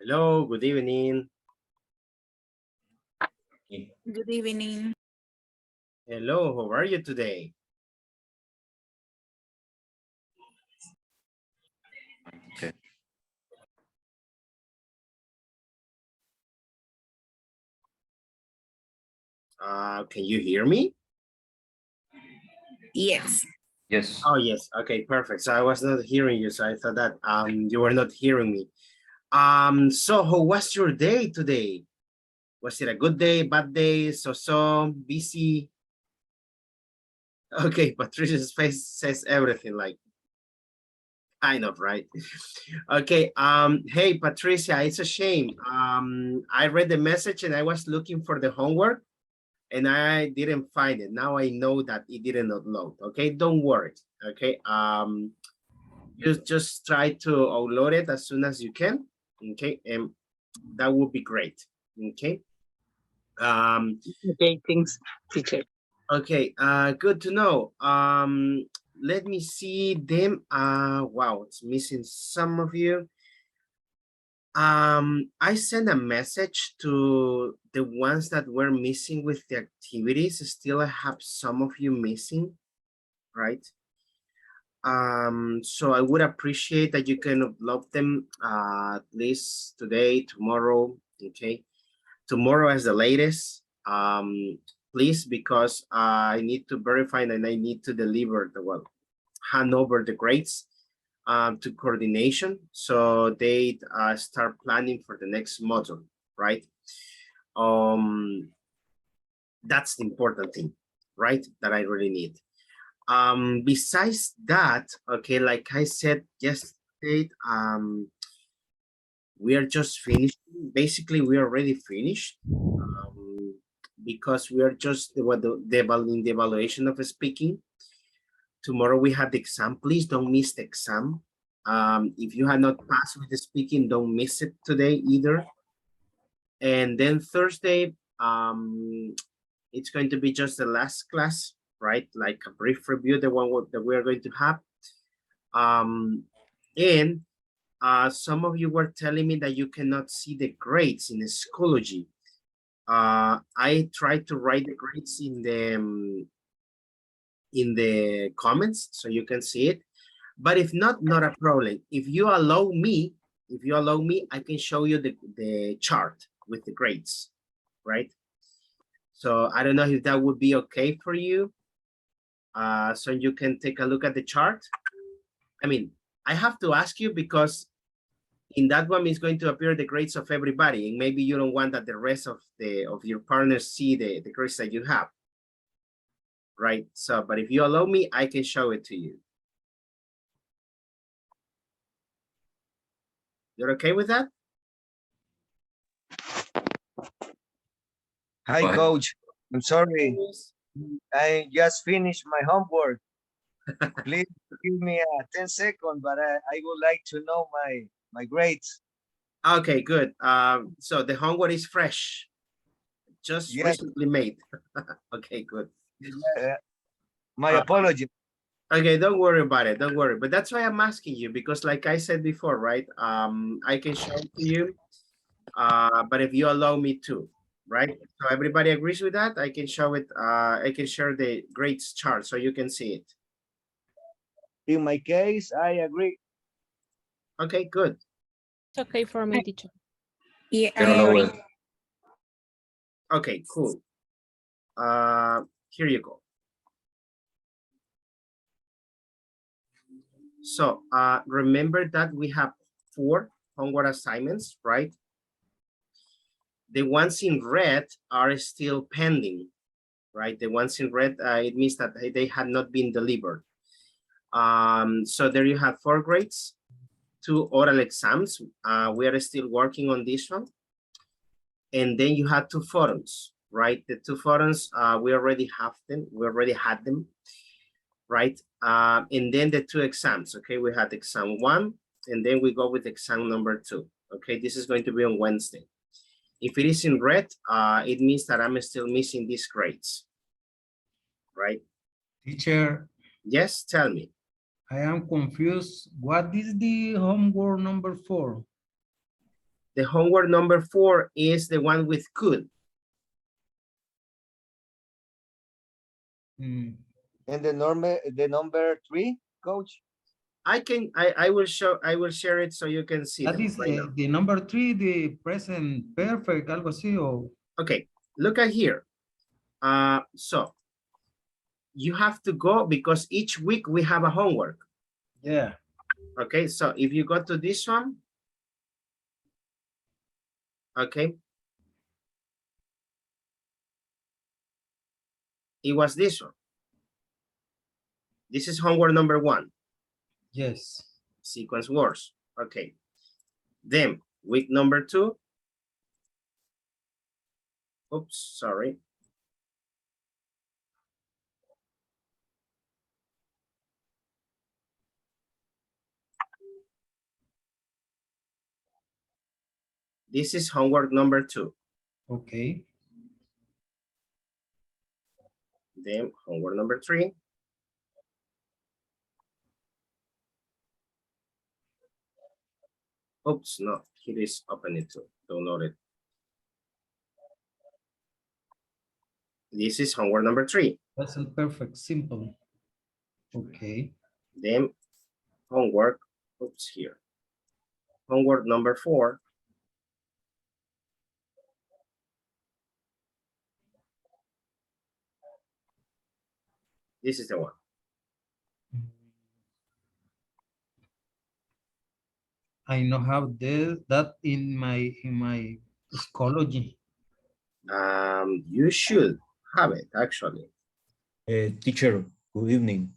Hello, good evening. Good evening. Hello, how are you today? Okay. Can you hear me? Yes. Yes. Oh, yes. Okay, perfect. So I was not hearing you, so I thought that you were not hearing me. So how was your day today? Was it a good day, bad day, so busy? Okay, Patricia's face says everything, like kind of, right? Okay, hey Patricia, it's a shame. I read the message and I was looking for the homework and I didn't find it. Now I know that it didn't upload. Okay, don't worry. Okay, just try to upload it as soon as you can. Okay, and that would be great. Okay. Okay, thanks, teacher. Okay, good to know. Let me see them. Wow, it's missing some of you. I sent a message to the ones that were missing with the activities. Still, I have some of you missing, right? So I would appreciate that you can upload them at least today, tomorrow, okay? Tomorrow as the latest, please, because I need to verify and I need to deliver the, well, hand over the grades to coordination so they start planning for the next module, right? That's the important thing, right? That I really need. Besides that, okay, like I said yesterday, we are just finished. Basically, we are already finished because we are just in the evaluation of speaking. Tomorrow we have the exam. Please don't miss the exam. If you have not passed with the speaking, don't miss it today either. And then Thursday, it's going to be just the last class, right? Like a brief review, the one that we're going to have. And some of you were telling me that you cannot see the grades in the Schoology. I tried to write the grades in the comments so you can see it. But if not, not a problem. If you allow me, I can show you the chart with the grades, right? So I don't know if that would be okay for you. So you can take a look at the chart. I mean, I have to ask you because in that one is going to appear the grades of everybody, and maybe you don't want that the rest of your partners see the grades that you have, right? So, but if you allow me, I can show it to you. You're okay with that? Hi, coach. I'm sorry. I just finished my homework. Please give me 10 seconds, but I would like to know my grades. Okay, good. So the homework is fresh, just Yes. recently made. Okay, good. My apology. Okay, don't worry about it. Don't worry. But that's why I'm asking you, because like I said before, right? I can show it to you, but if you allow me to, right? So everybody agrees with that? I can show it, I can share the grades chart so you can see it. In my case, I agree. Okay, good. It's okay for me, teacher. Yeah, I don't know it. Okay, cool. Here you go. So remember that we have 4 homework assignments, right? The ones in red are still pending, right? The ones in red, it means that they had not been delivered. So there you have 4 grades, 2 oral exams. We are still working on this one. And then you had 2 forums, right? The 2 forums, we already have them. We already had them, right? And then the 2 exams, okay? We had exam 1, and then we go with exam number 2. Okay, this is going to be on Wednesday. If it is in red, it means that I'm still missing these grades, right? Teacher, Yes, tell me. I am confused. What is the homework number 4? The homework number 4 is the one with could. Mm, And the number 3, coach? I will share it so you can see that them is right now. the number 3, the present perfect, algo así, o Okay, look at here. So you have to go because each week we have a homework. yeah. Okay, so if you go to this one, okay, it was this one. This is homework number 1, Yes. sequence words. Okay, then week number 2. Oops, sorry. This is homework number 2. Okay. Then homework number 3. Oops, no, it is open it to download it. This is homework number 3. Present perfect, simple. Okay. Then homework, oops, here. Homework number 4. This is the one. I know how that in my psychology. You should have it actually. Teacher, good evening.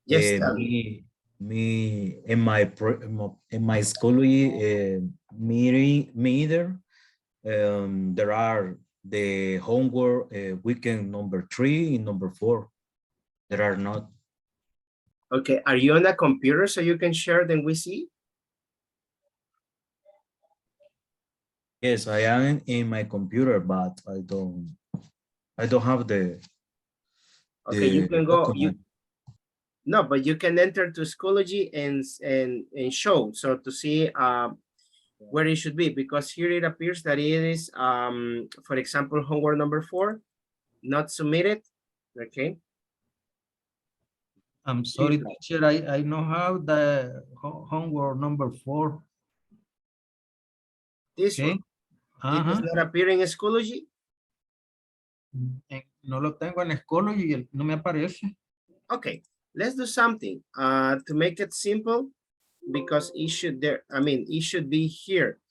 Yes, tell me. Me in my scholarly meter, there are the homework weekend number 3 and number 4. There are not. Okay, are you on a computer so you can share then we see? Yes, I am in my computer, but I don't have the Okay, you can go, document. no, but you can enter to Schoology and show, so to see where it should be, because here it appears that it is, for example, homework number 4, not submitted. Okay. I'm sorry, teacher. I know how the homework number 4. This Okay. one. It does not appear in Schoology. No lo tengo en Schoology y no me aparece. Okay, let's do something to make it simple, because it should there, I mean, it should be here.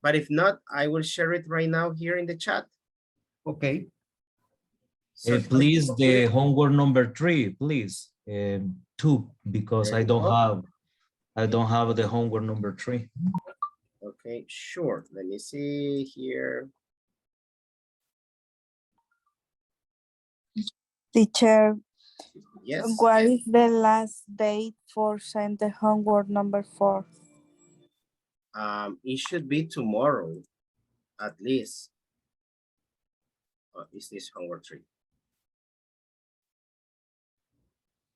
But if not, I will share it right now here in the chat. Okay. So Please, the homework number 3, please. 2, because there I you don't go. have the homework number 3. Okay, sure. Let me see here. Teacher, Yes. what is the last date for send the homework number 4? It should be tomorrow, at least. Oh, is this homework 3?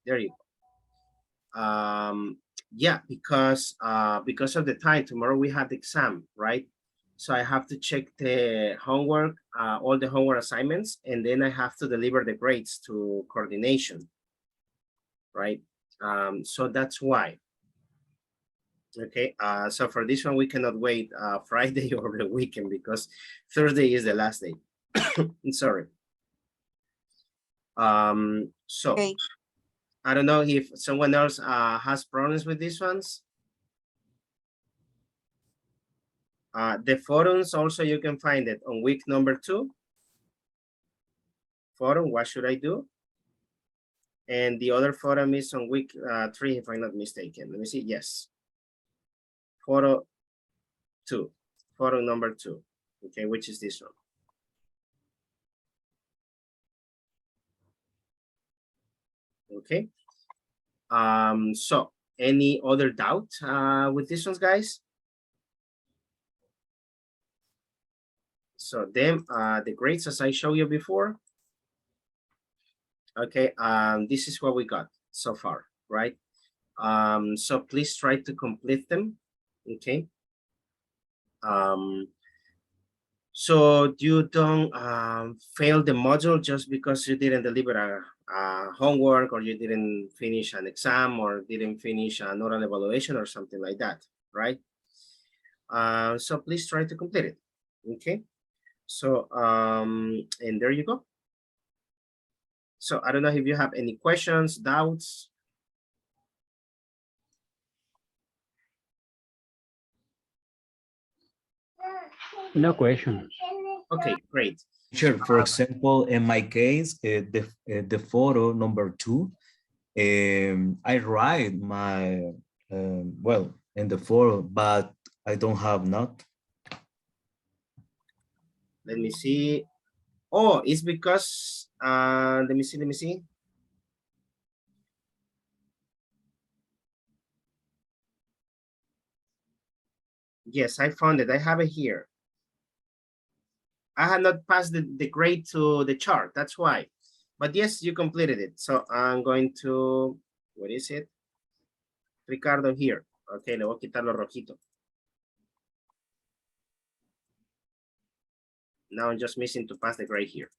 There you go. Yeah, because of the time, tomorrow we have the exam, right? So I have to check the homework, all the homework assignments, and then I have to deliver the grades to coordination, right? So that's why. Okay, so for this one, we cannot wait Friday or the weekend, because Thursday is the last day. Sorry. So Okay. I don't know if someone else has problems with these ones. The forums also, you can find it on week number 2. Forum, what should I do? And the other forum is on week 3, if I'm not mistaken. Let me see. Yes. Forum 2. Forum number 2. Okay, which is this one? Okay. So any other doubt with this ones, guys? So then the grades, as I showed you before. Okay, this is what we got so far, right? So please try to complete them. Okay. So you don't fail the module just because you didn't deliver a homework, or you didn't finish an exam, or didn't finish an oral evaluation or something like that, right? So please try to complete it. Okay. So and there you go. So I don't know if you have any questions, doubts. No question. Okay, great. Sure. For example, in my case, the photo number 2, I write my well in the photo, but I don't have not. Let me see. Oh, it's because let me see. Yes, I found it. I have it here. I had not passed the grade to the chart. That's why. But yes, you completed it. So I'm going to, what is it? Ricardo here. Okay, le voy a quitar lo rojito. Now I'm just missing to pass the grade here.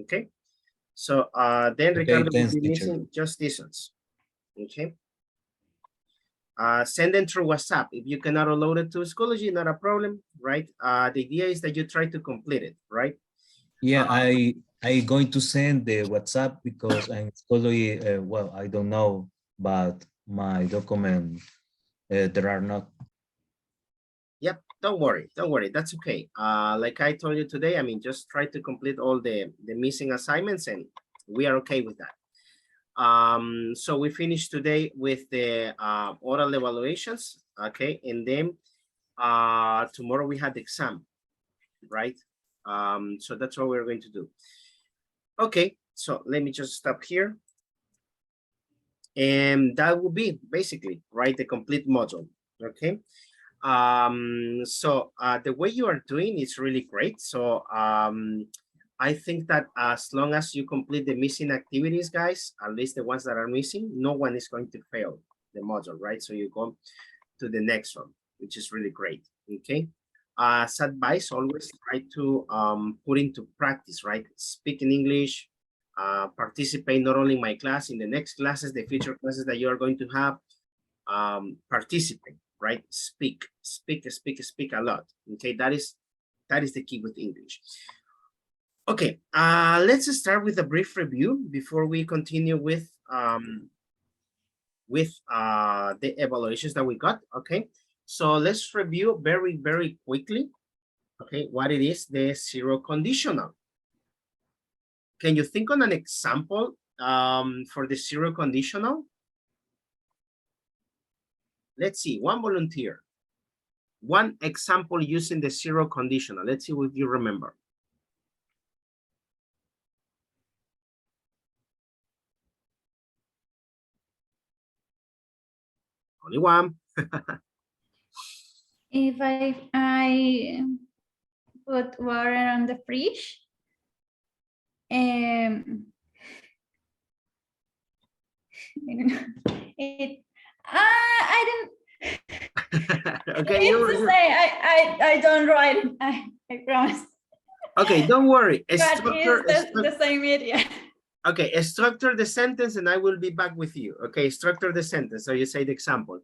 Okay. So then Okay, Ricardo will thanks, be teacher. missing just these ones. Okay. Send them through WhatsApp. If you cannot upload it to Schoology, not a problem, right? The idea is that you try to complete it, right? Yeah, I going to send the WhatsApp because I'm totally well, I don't know, but my document there are not. Yep, don't worry, that's okay. Like I told you today, I mean, just try to complete all the missing assignments and we are okay with that. So we finished today with the oral evaluations, okay, and then tomorrow we had the exam, right? So that's what we're going to do. Okay, so let me just stop here. And that will be basically, right, the complete module, okay? So the way you are doing is really great. So I think that as long as you complete the missing activities, guys, at least the ones that are missing, no one is going to fail the module, right? So you go to the next one, which is really great, okay? As advice, always try to put into practice, right? Speak in English, participate not only in my class, in the next classes, the future classes that you are going to have, participate, right? Speak a lot, okay? That is the key with English. Okay, let's start with a brief review before we continue with the evaluations that we got, okay? So let's review very, very quickly, okay, what it is, the zero conditional. Can you think on an example for the zero conditional? Let's see, one volunteer. One example using the zero conditional. Let's see if you remember. Only one. If I put water on the fridge, it I didn't. Okay, It's the same. I don't write it. I promise. Okay, don't worry. But it's the same idea. Okay, structure the sentence and I will be back with you. Okay, structure the sentence. So you say the example.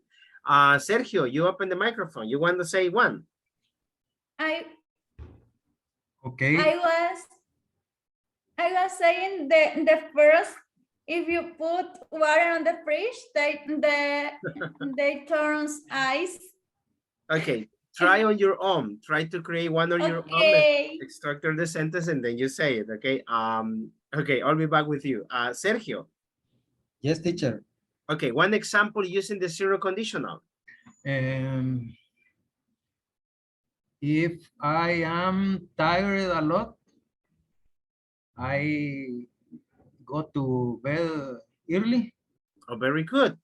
Sergio, you open the microphone. You want to say one? Okay. I was saying the first, if you put water on the fridge, they turns ice. Okay, try on your own. Try to create one on your own. Structure the sentence and then you say it. Okay. Okay, I'll be back with you. Sergio. Yes, teacher. Okay, one example using the zero conditional. If I am tired a lot, I go to bed early. Oh, very good.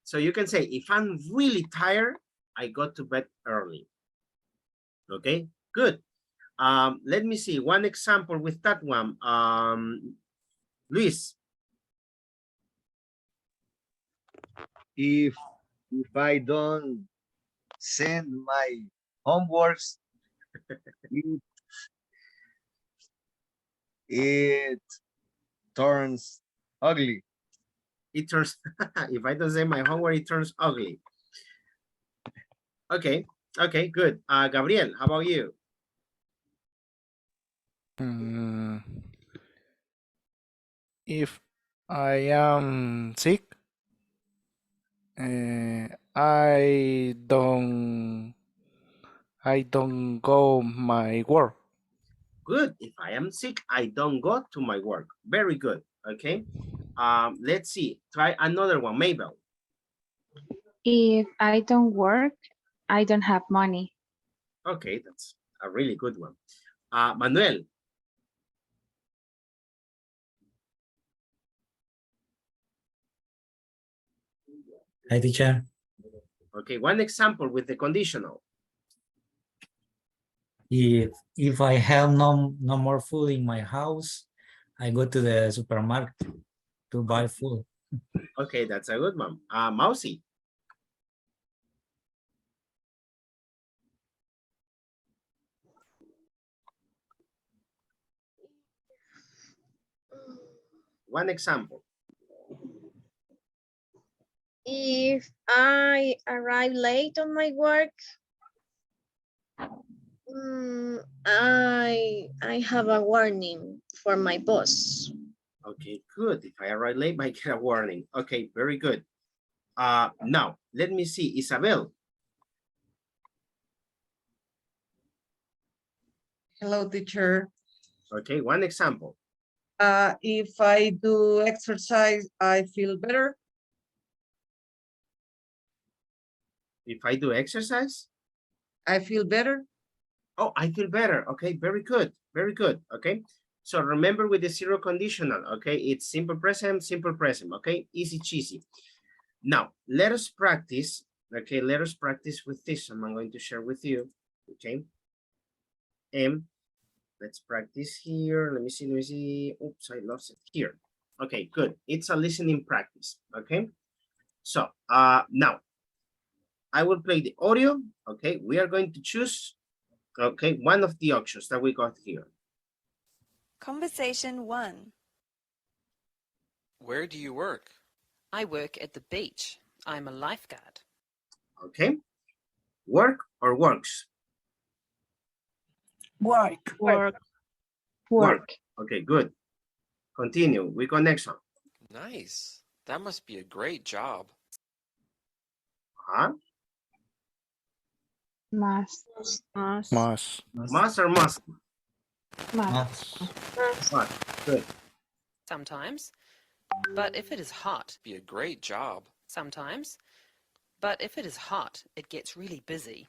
So you can say, if I'm really tired, I go to bed early. Okay, good. Let me see one example with that one. Luis. If I don't send my homeworks, it turns ugly. It turns, if I don't say my homework, it turns ugly. Okay, okay, good. Gabriel, how about you? If I am sick, I don't go my work. Good. If I am sick, I don't go to my work. Very good. Okay. Let's see. Try another one, Mabel. If I don't work, I don't have money. Okay, that's a really good one. Manuel. Hi, teacher. Okay, one example with the conditional. If I have no more food in my house, I go to the supermarket to buy food. Okay, that's a good one. Mousy. One example. If I arrive late on my work, I have a warning for my boss. Okay, good. If I arrive late, I get a warning. Okay, very good. Now, let me see. Isabel. Hello, teacher. Okay, one example. If I do exercise, I feel better. If I do exercise? I feel better. Oh, I feel better. Okay, very good. Very good. Okay. So remember with the zero conditional, okay, it's simple present, okay, easy cheesy. Now, let us practice, okay, let us practice with this. I'm going to share with you, okay. And let's practice here. Let me see. Oops, I lost it here. Okay, good. It's a listening practice, okay. So now, I will play the audio, okay. We are going to choose, okay, one of the options that we got here. Conversation 1. Where do you work? I work at the beach. I'm a lifeguard. Okay. Work or works? Work. Work. Okay, good. Continue. We go next one. Nice. That must be a great job. Huh? Must. Must or must? Must. Must. Good. Sometimes. But if it is hot, Be a great job. sometimes. But if it is hot, it gets really busy.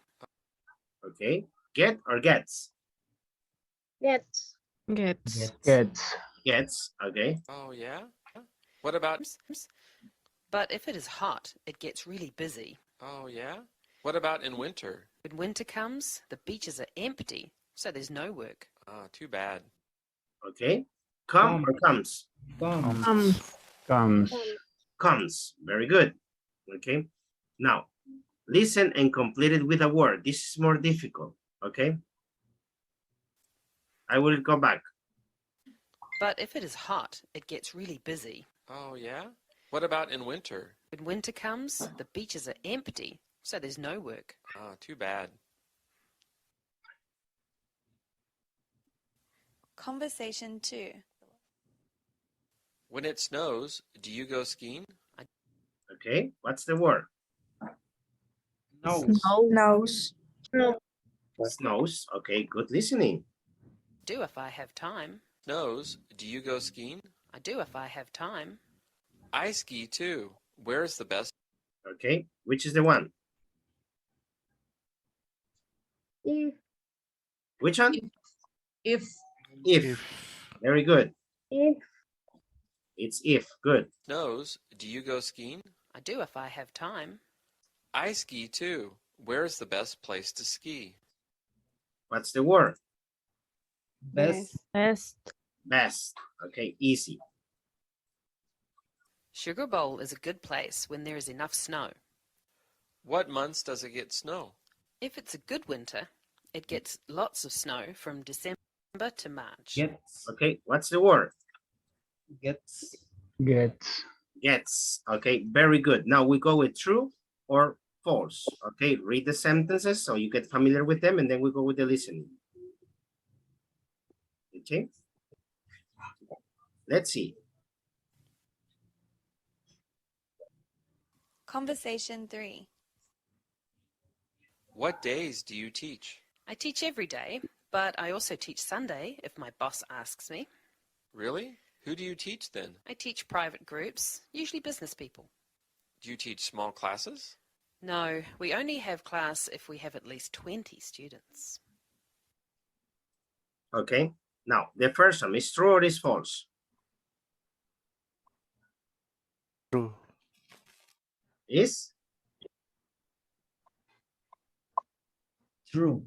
Okay. Get or gets? Gets. Gets. Okay. Oh, yeah? What about... But if it is hot, it gets really busy. Oh, yeah? What about in winter? When winter comes, the beaches are empty, so there's no work. Ah, too bad. Okay. Come or comes? Comes. Comes. Very good. Okay. Now, listen and complete it with a word. This is more difficult. Okay. I will go back. But if it is hot, it gets really busy. Oh, yeah? What about in winter? When winter comes, the beaches are empty, so there's no work. Ah, too bad. Conversation 2. When it snows, do you go skiing? Okay. What's the word? Nose. Snows. Okay. Good listening. Do if I have time. Snows, do you go skiing? I do if I have time. I ski too. Where's the best? Okay. Which is the one? If. Which one? If. If. Very good. If. It's if. Good. Snows, do you go skiing? I do if I have time. I ski too. Where's the best place to ski? What's the word? Best. Best. Okay. Easy. Sugar Bowl is a good place when there is enough snow. What months does it get snow? If it's a good winter, it gets lots of snow from December to March. Gets. Okay, what's the word? Gets. Gets. Gets. Okay, very good. Now we go with true or false. Okay, read the sentences so you get familiar with them, and then we go with the listening. Okay, let's see. Conversation 3. What days do you teach? I teach every day, but I also teach Sunday if my boss asks me. Really? Who do you teach then? I teach private groups, usually business people. Do you teach small classes? No, we only have class if we have at least 20 students. Okay, now the first one is true or is false? True. Is True.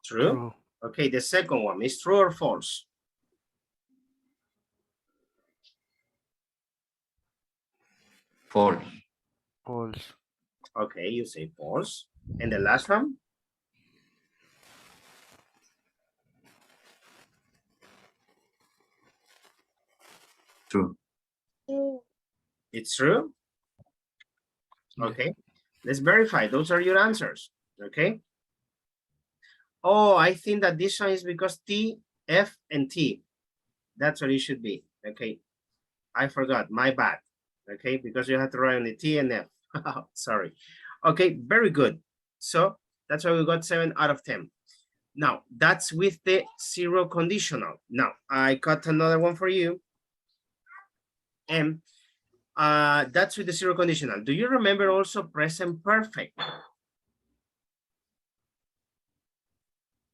true. True. Okay, the second one is true or false? False. False. Okay, you say false. And the last one? True. It's true? Okay, let's verify. Those are your answers, okay? Oh, I think that this one is because T, F, and T. That's what it should be, okay? I forgot, my bad, okay? Because you have to write on the T and F, sorry. Okay, very good. So that's why we got 7 out of 10. Now, that's with the 0 conditional. Now, I got another one for you. And that's with the 0 conditional. Do you remember also present perfect?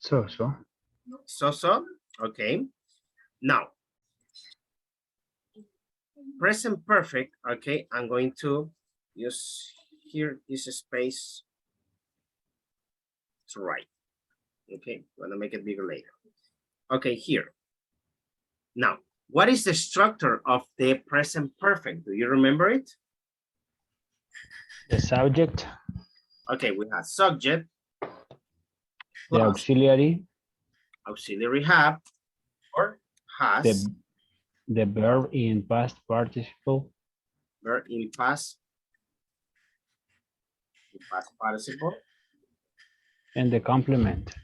So. So, okay. Now, present perfect, okay, I'm going to use here this space to write. Okay, I'm gonna make it bigger later. Okay, here. Now, what is the structure of the present perfect? Do you remember it? The subject. Okay, we have subject, The plus auxiliary. auxiliary have, or has, The verb in past participle. verb in past participle. And the complement.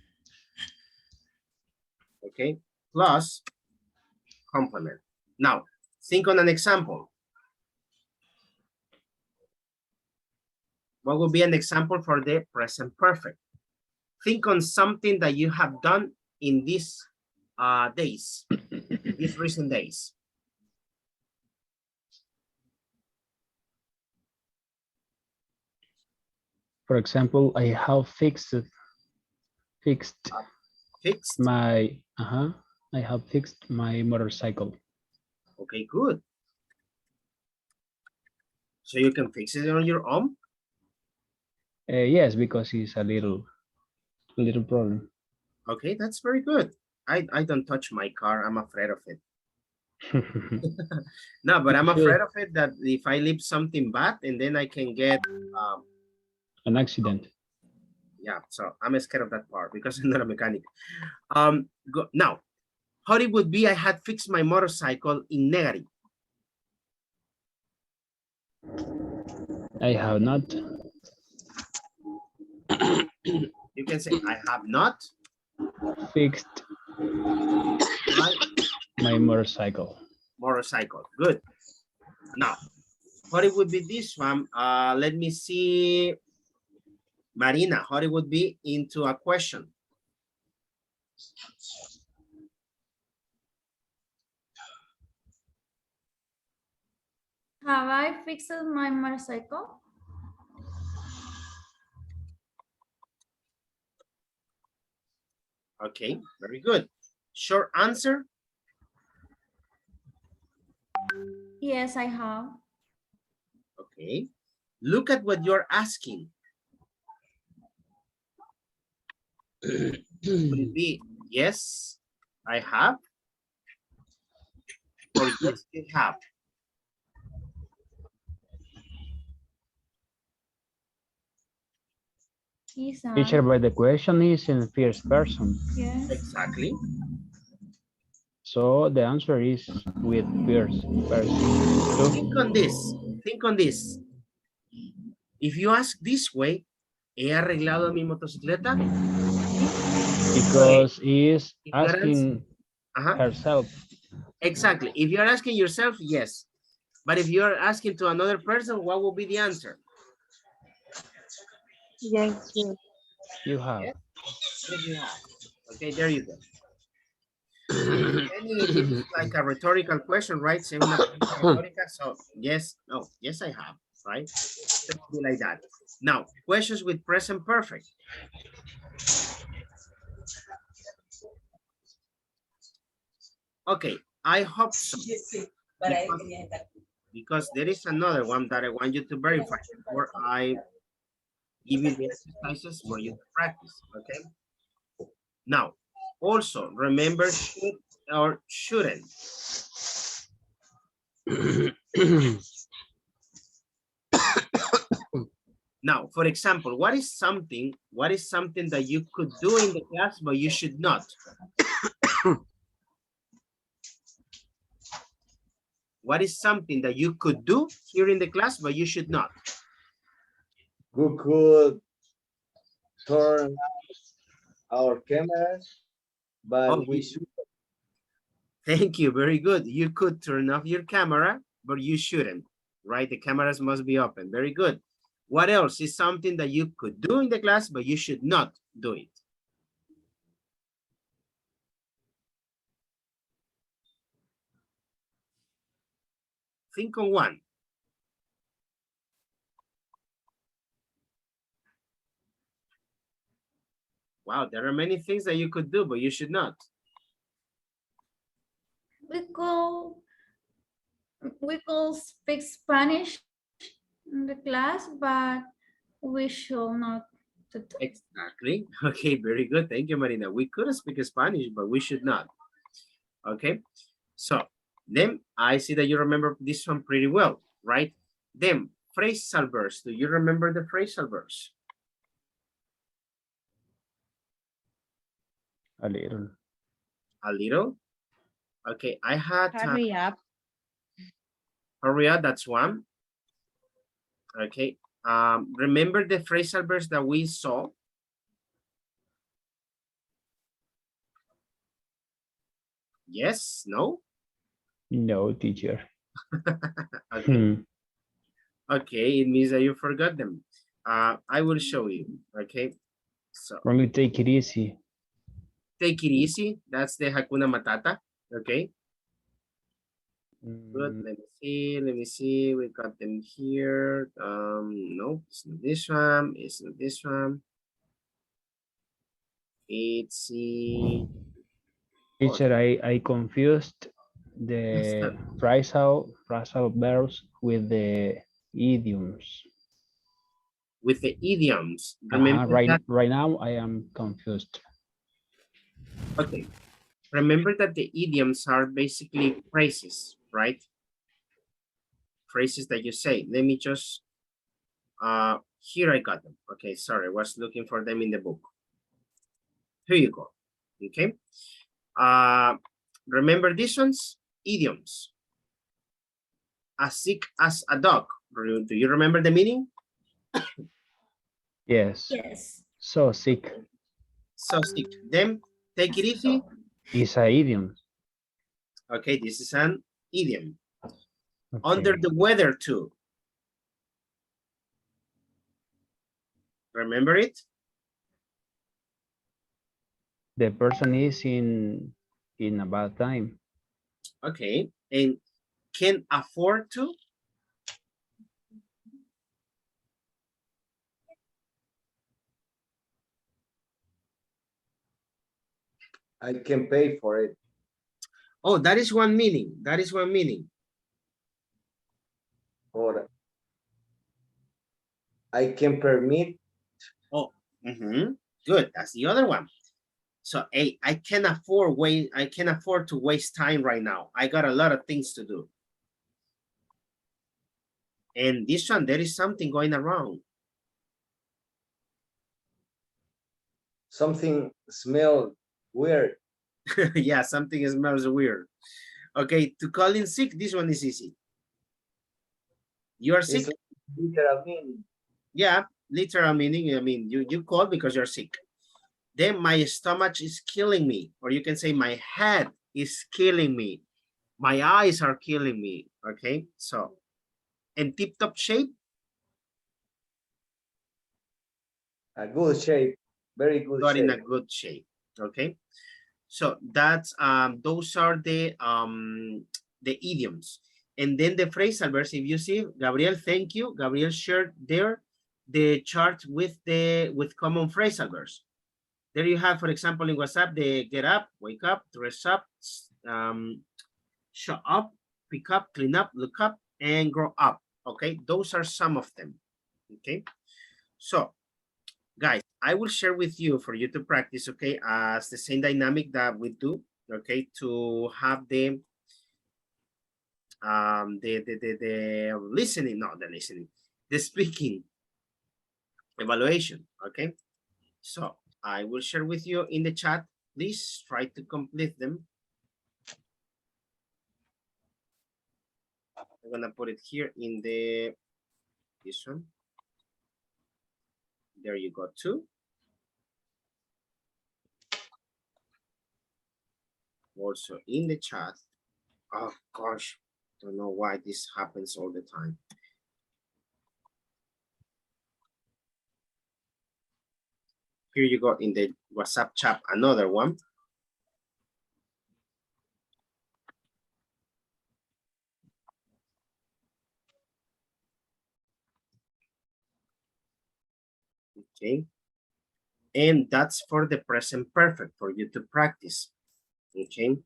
Okay, plus complement. Now, think on an example. What would be an example for the present perfect? Think on something that you have done in these days, these recent days. For example, I have fixed my I have fixed my motorcycle. Okay, good. So you can fix it on your own? Yes, because it's a little problem. Okay, that's very good. I don't touch my car. I'm afraid of it. No, but I'm afraid of it that if I leave something bad and then I can get an accident. Yeah, so I'm scared of that part because I'm not a mechanic. Now, how it would be I had fixed my motorcycle in negative. I have not. You can say I have not fixed my motorcycle. Good. Now, how it would be this one? Let me see. Marina, how it would be into a question. Have I fixed my motorcycle? Okay, very good. Short answer? Yes, I have. Okay. Look at what you're asking. Would it be yes, I have? Or yes, you have? Is Teacher, I. but the question is in first person. Yes. Exactly. So the answer is with first person. Two. Think on this. Think on this. If you ask this way, ¿he arreglado mi motocicleta? Because he is If you are asking herself. Exactly. If you're asking yourself, yes. But if you're asking to another person, what will be the answer? Yes, you. You have. Yes, yes, you have. Okay, there you go. This is like a rhetorical question, right? Say una pregunta retórica. So yes, no, yes, I have, right? So it will be like that. Now, questions with present perfect. Okay, I hope so. Because there is another one that I want you to verify before I give you the exercises for you to practice, okay? Now, also remember should or shouldn't. Now, for example, what is something that you could do in the class, but you should not? What is something that you could do here in the class, but you should not? We could turn our cameras, but we should. Thank you, very good. You could turn off your camera, but you shouldn't, right? The cameras must be open, very good. What else is something that you could do in the class, but you should not do it? Think on one. Wow, there are many things that you could do, but you should not. We could speak Spanish in the class, but we should not. Exactly. Okay, very good. Thank you, Marina. We could speak Spanish, but we should not. Okay, so then I see that you remember this one pretty well, right? Then phrasal verbs. Do you remember the phrasal verbs? A little. A little? Okay, I had Hurry up. hurry up, that's one. Okay, remember the phrasal verbs that we saw? Yes, no? No, teacher. Okay. Okay, it means that you forgot them. I will show you, okay? So Only take it easy. take it easy. That's the Hakuna Matata, okay? Good, let me see, we got them here. No, it's not this one, it's not this one. It's the... Teacher, I confused the phrasal verbs with the idioms. With the idioms. Remember that? Right now I am confused. Okay. Remember that the idioms are basically phrases, right? Phrases that you say. Let me just, here I got them. Okay, sorry, I was looking for them in the book. Here you go, okay? Remember these ones? Idioms. As sick as a dog. Do you remember the meaning? Yes. Yes. So sick. So sick. Then take it easy. Is an idiom. Okay, this is an idiom. Okay. Under the weather too. Remember it? The person is in a bad time. Okay, and can afford to? I can pay for it. Oh, that is one meaning. That is one meaning. Or I can permit. Oh, good. That's the other one. So, hey, I can afford to waste time right now. I got a lot of things to do. And this one, there is something going around. something smell weird. Yeah, something smells weird. Okay, to call in sick, this one is easy. You are sick? It's like literal meaning. Yeah, literal meaning. I mean, you call because you're sick. Then my stomach is killing me. Or you can say my head is killing me. My eyes are killing me. Okay, so in tip-top shape? A good shape, very good Not shape. in a good shape. Okay, so that's those are the idioms. And then the phrasal verbs, if you see, Gabriel, thank you. Gabriel shared there the chart with common phrasal verbs. There you have, for example, in WhatsApp, the get up, wake up, dress up, show up, pick up, clean up, look up, and grow up. Okay, those are some of them. Okay, so guys, I will share with you for you to practice, okay, as the same dynamic that we do, okay, to have the listening, not the listening, the speaking evaluation, okay? So I will share with you in the chat. Please try to complete them. I'm gonna put it here in this one. There you go too. Also in the chat. Oh gosh, don't know why this happens all the time. Here you go in the WhatsApp chat, another one. Okay. And that's for the present perfect for you to practice. Okay.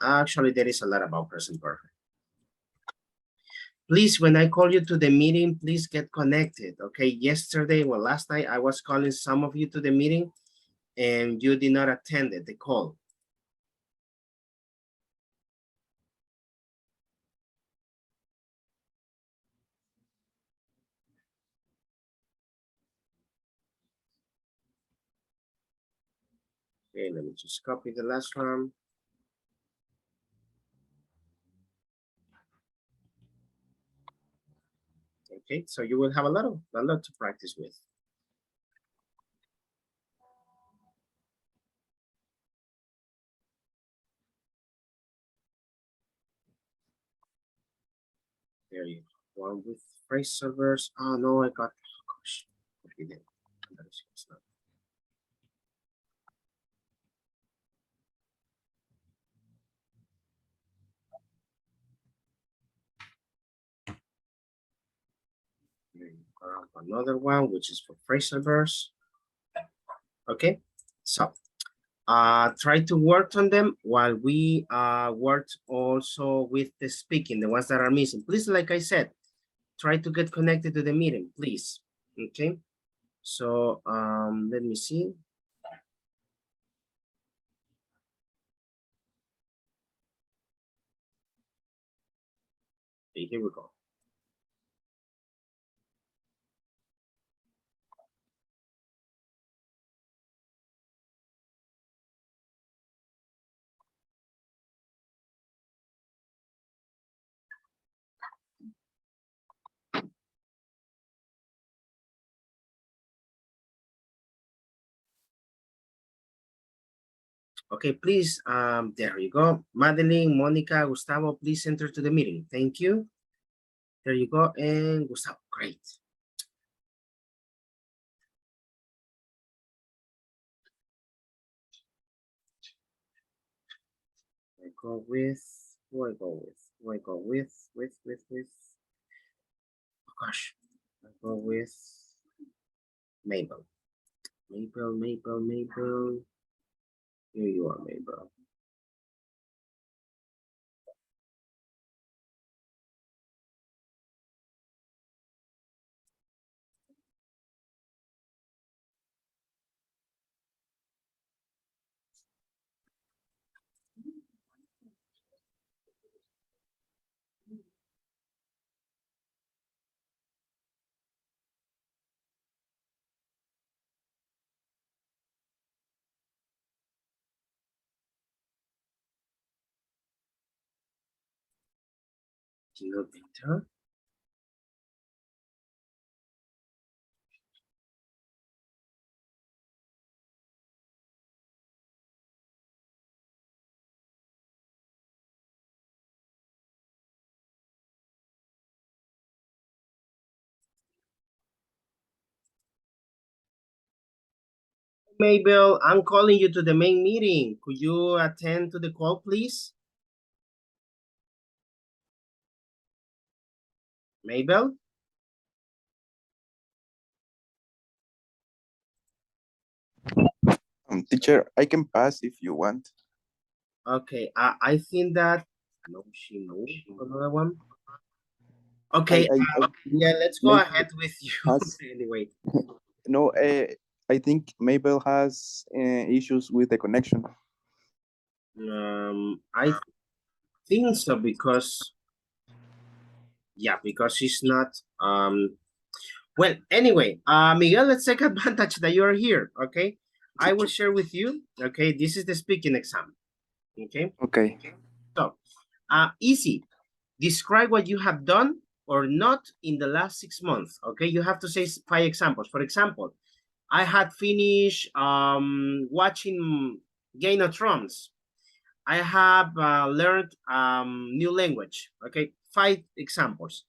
Actually, there is a lot about present perfect. Please, when I call you to the meeting, please get connected. Okay. Yesterday, well, last night, I was calling some of you to the meeting and you did not attend the call. Okay, let me just copy the last one. Okay, so you will have a lot to practice with. There you go. One with phrasal verbs. Oh no, I got, oh gosh, okay, then. Another one, which is for phrasal verbs. Okay, so try to work on them while we work also with the speaking, the ones that are missing. Please, like I said, try to get connected to the meeting, please. Okay, so let me see. Okay, here we go. Okay, please, there you go. Madeline, Monica, Gustavo, please enter to the meeting. Thank you. There you go, and Gustavo, great. I go with, who I go with? Who I go with? Oh gosh, I go with Mabel. Mabel. Here you are, Mabel. Data. Mabel, I'm calling you to the main meeting. Could you attend to the call, please? Mabel? Teacher, I can pass if you want. Okay, I think that, no, she knows another one. Okay, yeah, let's go ahead with you anyway. No, I think Mabel has issues with the connection. I think so because, yeah, because she's not, well, anyway, Miguel, let's take advantage that you're here, okay? I will share with you, okay? This is the speaking exam, okay? Okay. So, easy. Describe what you have done or not in the last 6 months, okay? You have to say 5 examples. For example, I had finished watching Game of Thrones. I have learned new language, okay? 5 examples.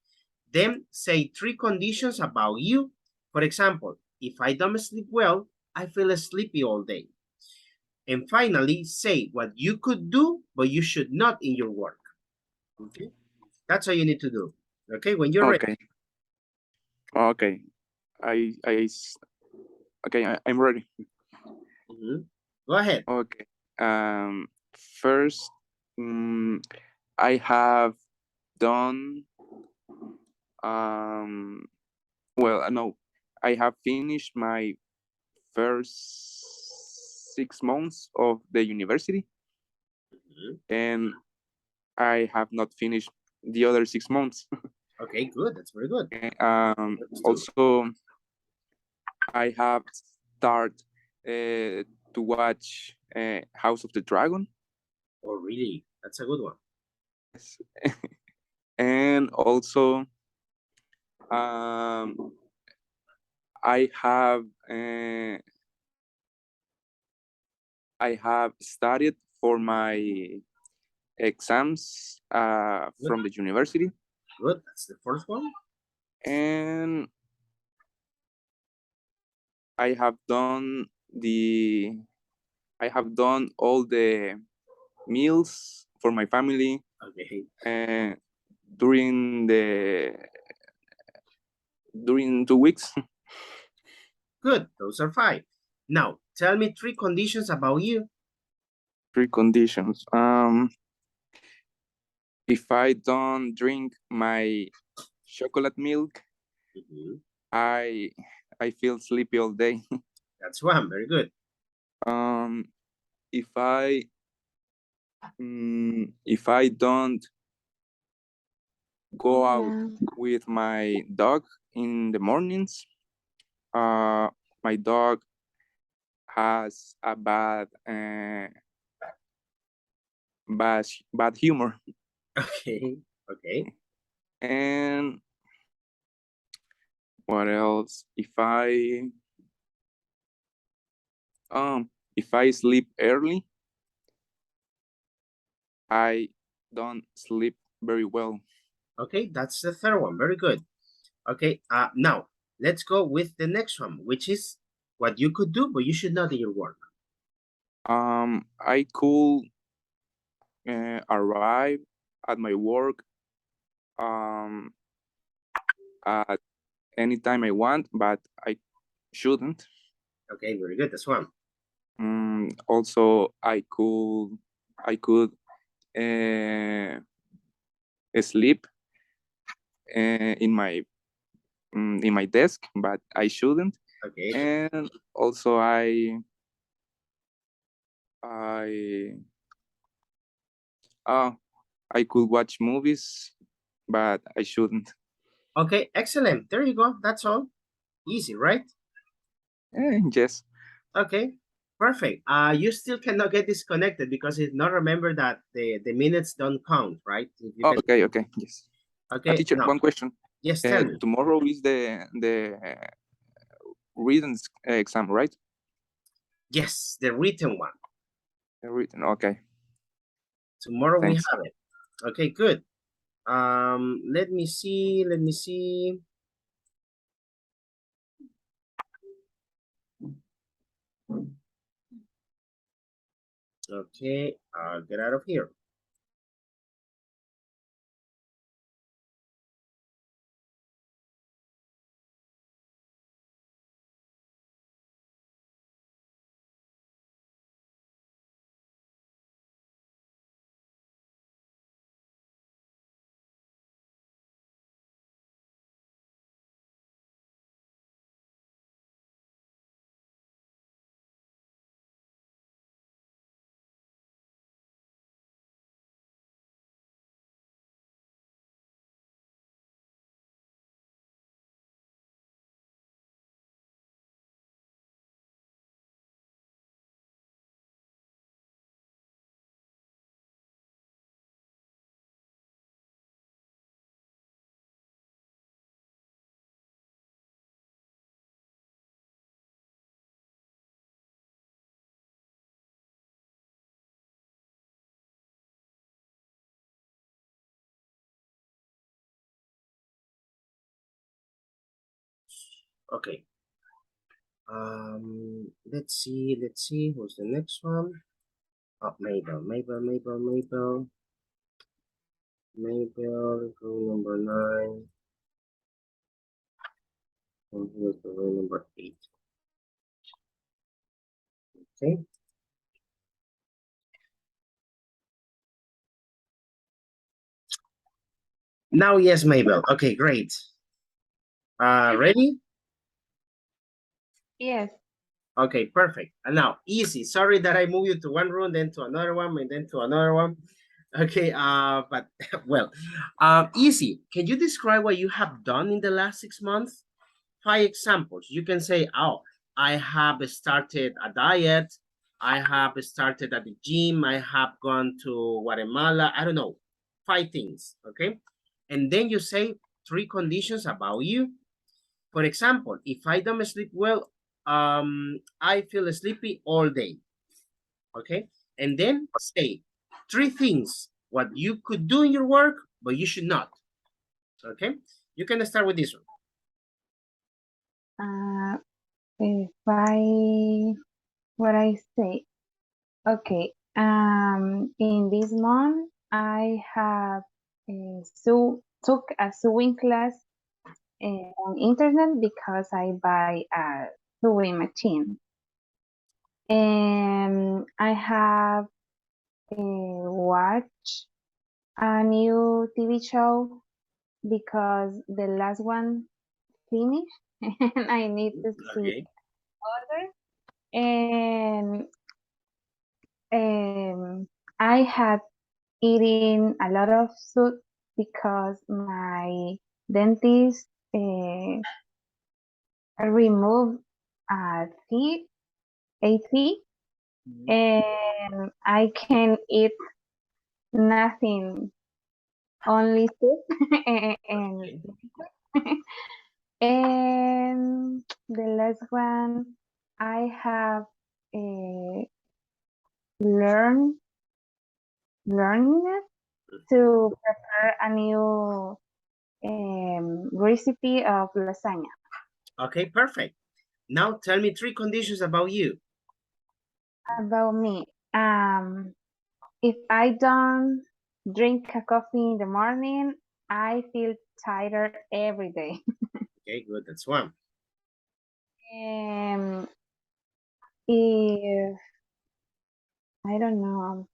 Then say 3 conditions about you. For example, if I don't sleep well, I feel sleepy all day. And finally, say what you could do, but you should not in your work. Okay, that's all you need to do. Okay, when you're ready. Okay. Okay, I'm ready. Go ahead. Okay. First, I have done. Well, no, I have finished my first 6 months of the university, and I have not finished the other 6 months. Okay, good. That's very good. Also, I have started to watch House of the Dragon. Oh, really? That's a good one. And also, I have studied for my exams from the university. Good. That's the first one. And I have done all the meals for my family. Okay. During 2 weeks. Good. Those are 5. Now, tell me 3 conditions about you. 3 conditions. If I don't drink my chocolate milk, I feel sleepy all day. That's one. Very good. If I don't go out with my dog in the mornings, my dog has a bad humor. Okay. Okay. And what else? If I sleep early, I don't sleep very well. Okay, that's the third one. Very good. Okay, now let's go with the next one, which is what you could do, but you should not in your work. I could arrive at my work at any time I want, but I shouldn't. Okay, very good. That's one. Also, I could sleep in my desk, but I shouldn't. Okay. And also, I could watch movies, but I shouldn't. Okay, excellent. There you go. That's all. Easy, right? Yes. Okay, perfect. You still cannot get disconnected because it's not remember that the minutes don't count, right? Okay, yes. Okay, teacher, now, one question. yes, tell me. Tomorrow is the written exam, right? Yes, the written one. The written, okay. Tomorrow Thanks. we have it. Okay, good. Let me see. Okay, I'll get out of here. Okay. Let's see. Who's the next one? Oh, Mabel, row number 9. And here's the row number 8. Okay. Now, yes, Mabel. Okay, great. Ready? Yes. Okay, perfect. And now, easy. Sorry that I moved you to one room, then to another one, and then to another one. Okay, but well, easy. Can you describe what you have done in the last 6 months? 5 examples. You can say, oh, I have started a diet. I have started at the gym. I have gone to Guatemala. I don't know. 5 things, okay? And then you say 3 conditions about you. For example, if I don't sleep well, I feel sleepy all day, okay? And then say 3 things what you could do in your work, but you should not, okay? You can start with this one. If what I say, okay. In this month, I have took a sewing class on internet because I buy a sewing machine. And I have watched a new TV show because the last one finished and I need to see other. And I had eaten a lot of soup because my dentist removed a teeth, and I can eat nothing, only soup and and the last one I have learned learning to prepare a new recipe of lasagna. Okay, perfect. Now tell me 3 conditions about you. About me, if I don't drink a coffee in the morning, I feel tired every day. Okay, good. That's one. If I don't know,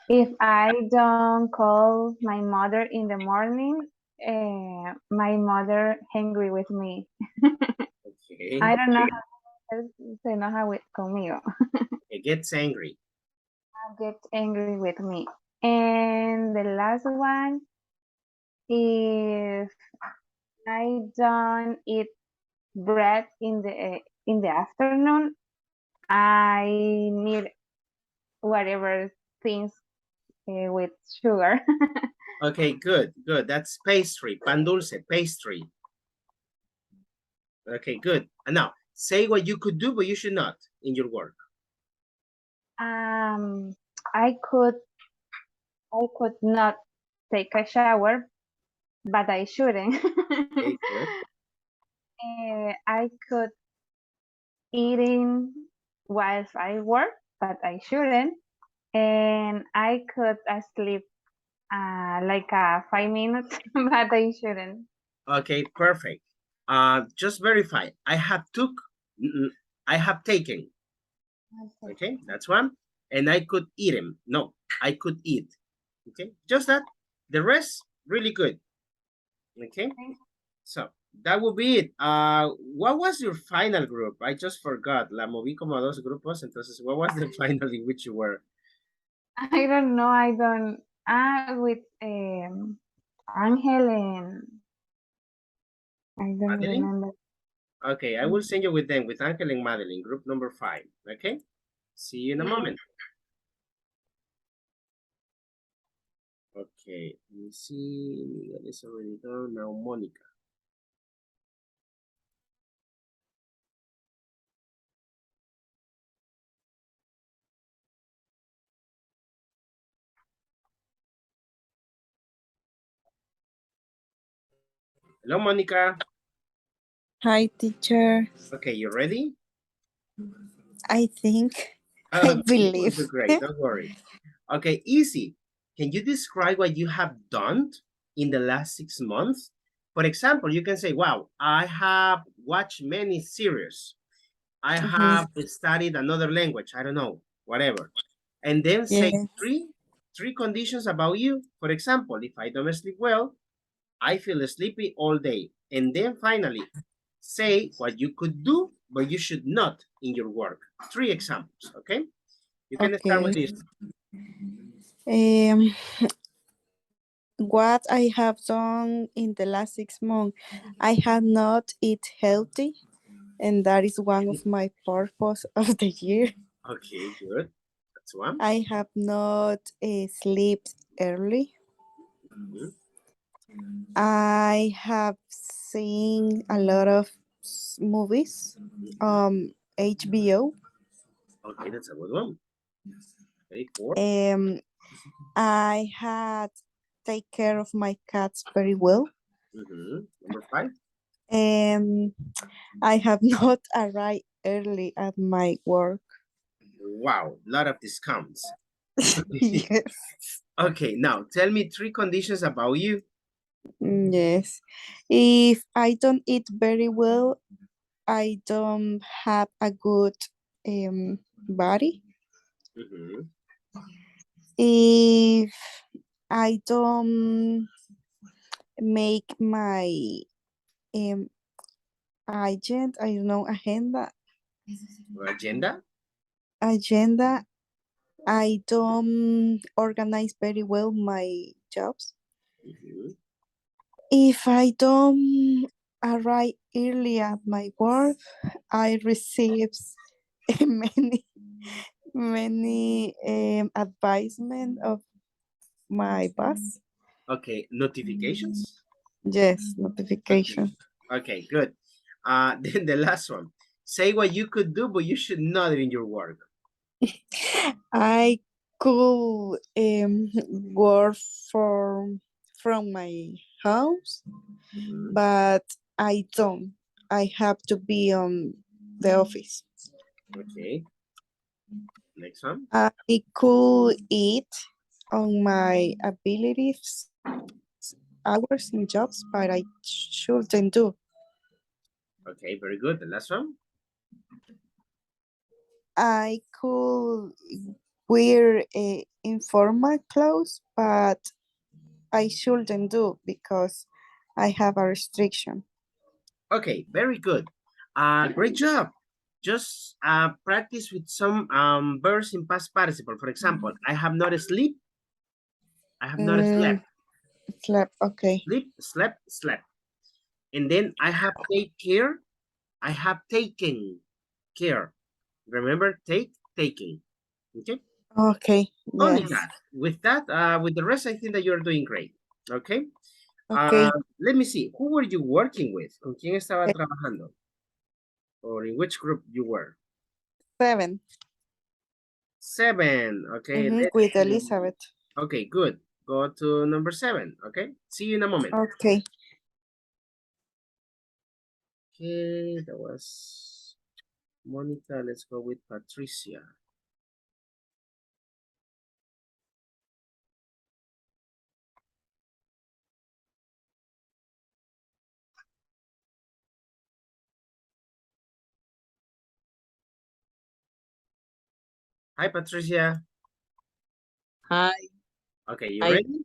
if I don't call my mother in the morning, my mother angry with me. Okay. I don't know how se enoja conmigo. It gets angry. Get angry with me. And the last one, if I don't eat bread in the afternoon, I need whatever things with sugar. Okay, good, good. That's pastry, pan dulce, pastry. Okay, good. And now, say what you could do, but you should not in your work. I could not take a shower, but I shouldn't. Okay, good. I could eating whilst I work, but I shouldn't. And I could sleep like 5 minutes, but I shouldn't. Okay, perfect. Just verify. I have took, I have taken. Okay, that's one. And I could eat him. No, I could eat. Okay, just that. The rest, really good. Okay, so that will be it. What was your final group? I just forgot. La moví como a dos grupos. Entonces, what was the final in which you were? I don't know. I don't. With Angel and I don't Madeline? remember. Okay, I will send you with them, with Angel and Madeline, group number 5. Okay, see you in a moment. Okay, let me see. Miguel is already done. Now, Monica. Hello, Monica. Hi, teacher. Okay, you ready? I think. Okay, I you will believe. do great. Don't worry. Okay, easy. Can you describe what you have done in the last 6 months? For example, you can say, wow, I have watched many series. I have studied another language. I don't know, whatever. And then say Yeah. three conditions about you. For example, if I don't sleep well, I feel sleepy all day. And then finally, say what you could do, but you should not in your work. 3 examples, okay? You can start with Okay. this. What I have done in the last 6 months, I have not eat healthy, and that is one of my purpose of the year. Okay, good. That's one. I have not slept early. Mhm. I have seen a lot of movies, HBO. Okay, that's a good one. Okay, 4. I had take care of my cats very well. Number 5. I have not arrived early at my work. Wow, lot of discounts. Yes. Okay, now tell me 3 conditions about you. Yes. If I don't eat very well, I don't have a good body. If I don't make my agenda, I don't know, Agenda? agenda, I don't organize very well my jobs. If I don't arrive early at my work, I receive many advisement of my boss. Okay, notifications? Yes, notification. Okay, good. Then the last one. Say what you could do, but you should not in your work. I could work from my house, but I don't. I have to be on the office. Okay. Next one. I could eat on my abilities hours in jobs, but I shouldn't do. Okay, very good. The last one. I could wear informal clothes, but I shouldn't do because I have a restriction. Okay, very good. Great job. Just practice with some verbs in past participle. For example, I have not slept. I have not slept. Slept, okay. Sleep, slept, slept. And then I have take care. I have taken care. Remember, take, taking. Okay? Okay, Only yes. that. With that, with the rest, I think that you're doing great. Okay. Okay. Let me see. Who were you working with? ¿Con quién estaba trabajando? Or in which group you were? 7. 7. Okay. With Elizabeth. Okay, good. Go to number 7. Okay. See you in a moment. Okay. Okay, that was Monica. Let's go with Patricia. Hi, Patricia. Hi, Okay, you I ready?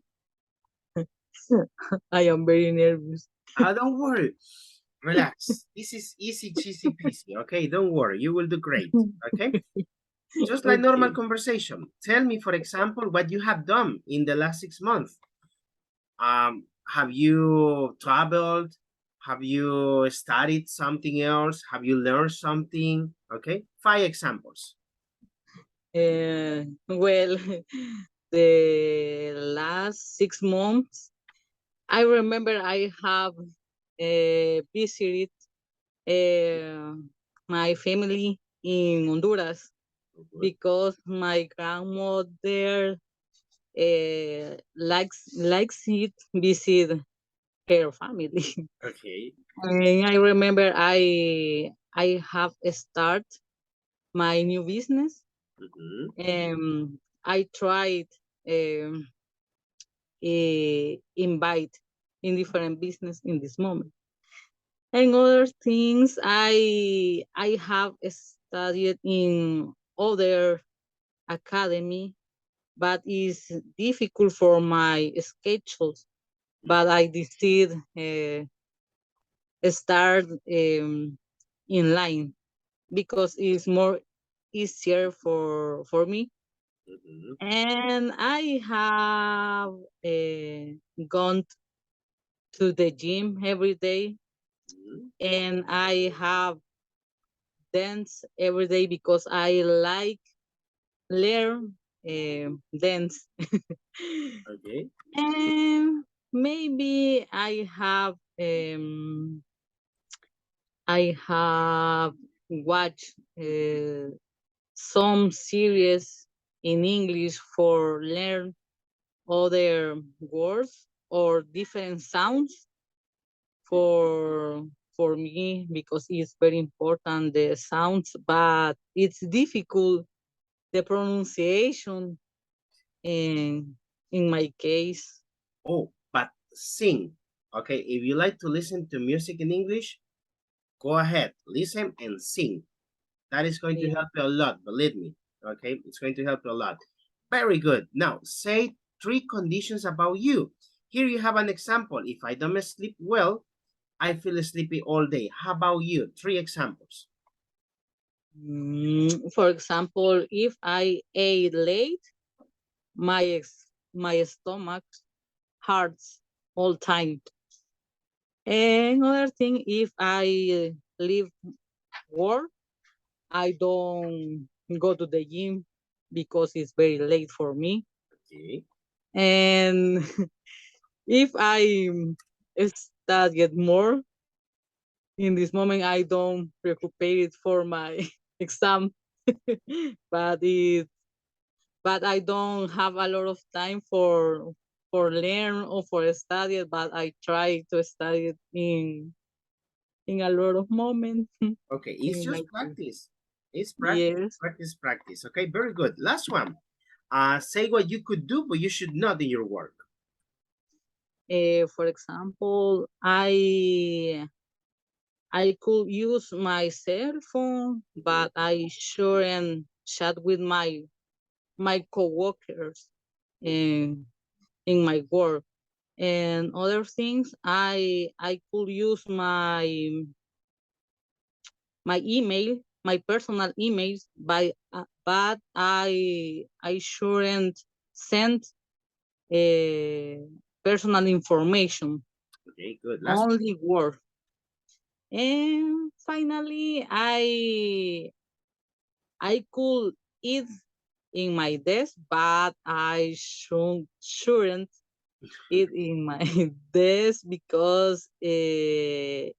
I am very nervous. Don't worry. Relax. This is easy, cheesy, peasy. Okay, don't worry. You will do great. Okay. Just like normal conversation. Tell me, for example, what you have done in the last 6 months. Have you traveled? Have you studied something else? Have you learned something? Okay, 5 examples. Well, the last 6 months, I remember I have visited my family in Honduras because my grandmother likes it visit her family. Okay. And I remember I have start my new business. I tried invite in different business in this moment. And other things I have studied in other academy, but it's difficult for my schedules. But I decided start in line because it's more easier for me. And I have gone to the gym every day, and I have dance every day because I like learn dance. Okay. And maybe I have watched some series in English for learn other words or different sounds for me because it's very important the sounds, but it's difficult the pronunciation in my case. Oh, but sing. Okay, if you like to listen to music in English, go ahead, listen and sing. That is going to help you a lot, believe me. Okay, it's going to help you a lot. Very good. Now, say 3 conditions about you. Here you have an example. If I don't sleep well, I feel sleepy all day. How about you? 3 examples. For example, if I ate late, my stomach hurts all time. And another thing, if I leave work, I don't go to the gym because it's very late for me. Okay. And if I study more, in this moment, I don't prepare it for my exam, but I don't have a lot of time for learn or for study, but I try to study it in a lot of moments. Okay, it's in my just practice. It's practice, Yes. practice, practice. Okay, very good. Last one. Say what you could do, but you should not in your work. For example, I could use my cell phone, but I shouldn't chat with my coworkers in my work. And other things, I could use my email, my personal emails, but I shouldn't send personal information. Okay, good. Last one. Only work. And finally, I could eat in my desk, but I shouldn't it in my desk because it's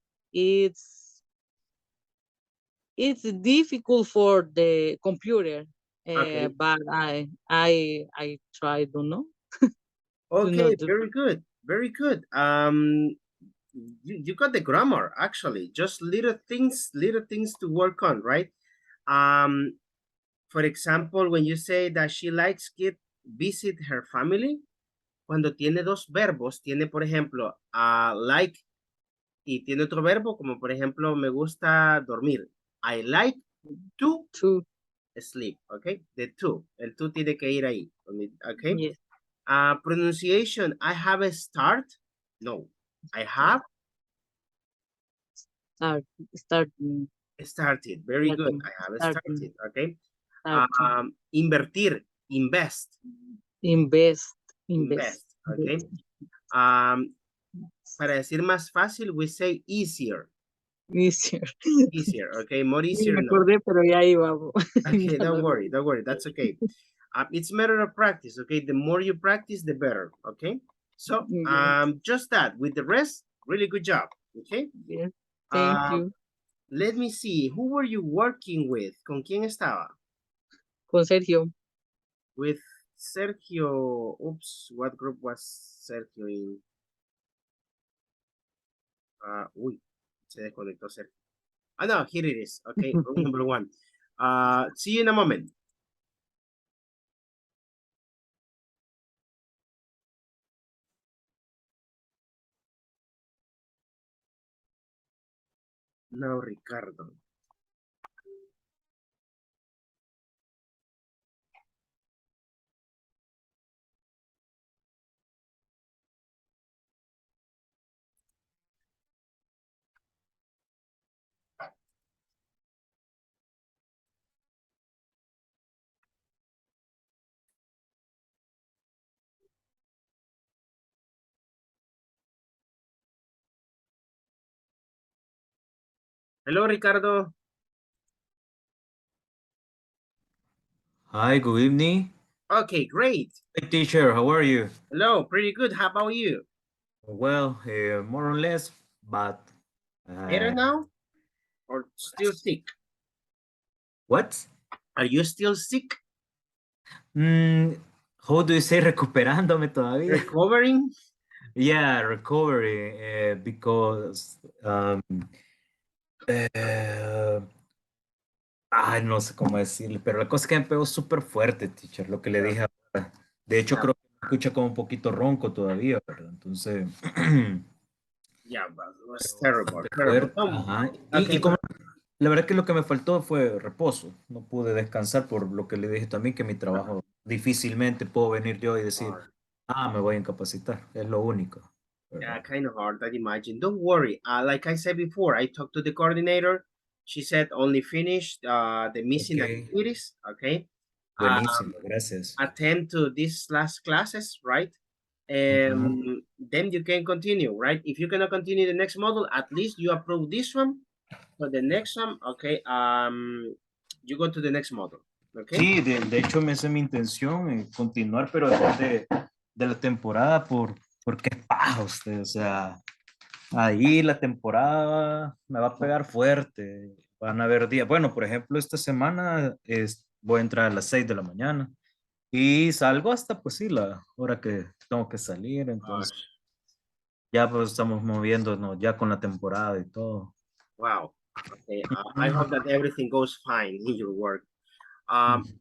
difficult for the computer. Okay. But I try to know to know Okay, the very good. Very good. You got the grammar actually. Just little things to work on, right? Um, for example, when you say that she likes get visit her family, cuando tiene dos verbos, tiene por ejemplo like y tiene otro verbo como por ejemplo me gusta dormir. I like to sleep, okay? The to, el to tiene que ir ahí, okay? Yes. Pronunciation, I have a start. No, I have start started. Very good. I have started, okay? Invertir, invest. Invest. Invest, okay? Para decir más fácil, we say easier. Easier. Easier, okay? More Sí, easier, me no. acordé, pero ya iba. Okay, don't worry, don't worry. That's okay. It's a matter of practice, okay? The more you practice, the better, okay? So, just that. With the rest, really good job, okay? Yes. Thank you. Let me see. Who were you working with? ¿Con quién estaba? Con Sergio. With Sergio. Oops, what group was Sergio in? Uy, se desconectó Sergio. No, here it is. Okay, room number 1. See you in a moment. Now, Ricardo. Hello, Ricardo. Hi, good evening. Okay, great. Hey, teacher, how are you? Hello, pretty good. How about you? Well, more or less, but... Better now? Or still sick? What? Are you still sick? How do you say recuperándome todavía? Recovering? Yeah, recovering, because... no sé cómo decirle, pero la cosa es que me pegó súper fuerte, teacher, lo que le dije ahora. De hecho, creo que me escucha como un poquito ronco todavía, ¿verdad? Entonces... Yeah, but it was terrible, terrible. fuerte, ajá. Okay, Y como la verdad que lo que me faltó fue reposo. No pude descansar por lo que le dije también, que mi trabajo difícilmente puedo venir yo y decir, me voy a incapacitar. Es lo único. yeah, kind of hard, I imagine. Don't worry. Like I said before, I talked to the coordinator. She said only finished the missing activities. Okay. Buenísimo, gracias. Attend to these last classes, right? Then you can continue, right? If you cannot continue the next module, at least you approve this one. So the next one, okay, you go to the next module, okay? Sí, de hecho, esa es mi intención, continuar, pero después de la temporada, porque es paja usted, o sea, ahí la temporada me va a pegar fuerte. Van a haber días. Bueno, por ejemplo, esta semana voy a entrar a las 6 de la mañana y salgo hasta, pues sí, la hora que tengo que salir. Entonces, ya pues estamos moviéndonos ya con la temporada y todo. Wow. Okay. I hope that everything goes fine in your work.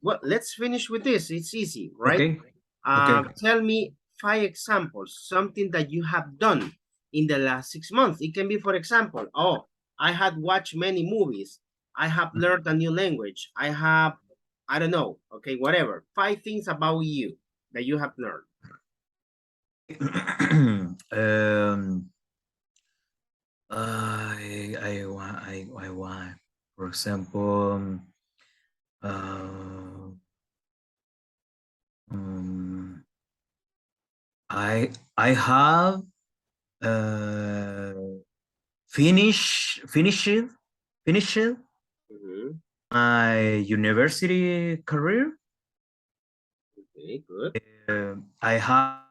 Well, let's finish with this. It's easy, right? Okay. Tell me 5 examples, something that you have done in the last 6 months. It can be, for example, I had watched many movies. I have learned a new language. I don't know, okay, whatever. 5 things about you that you have learned. I want, for example, I have finished my university career. Okay, good. I have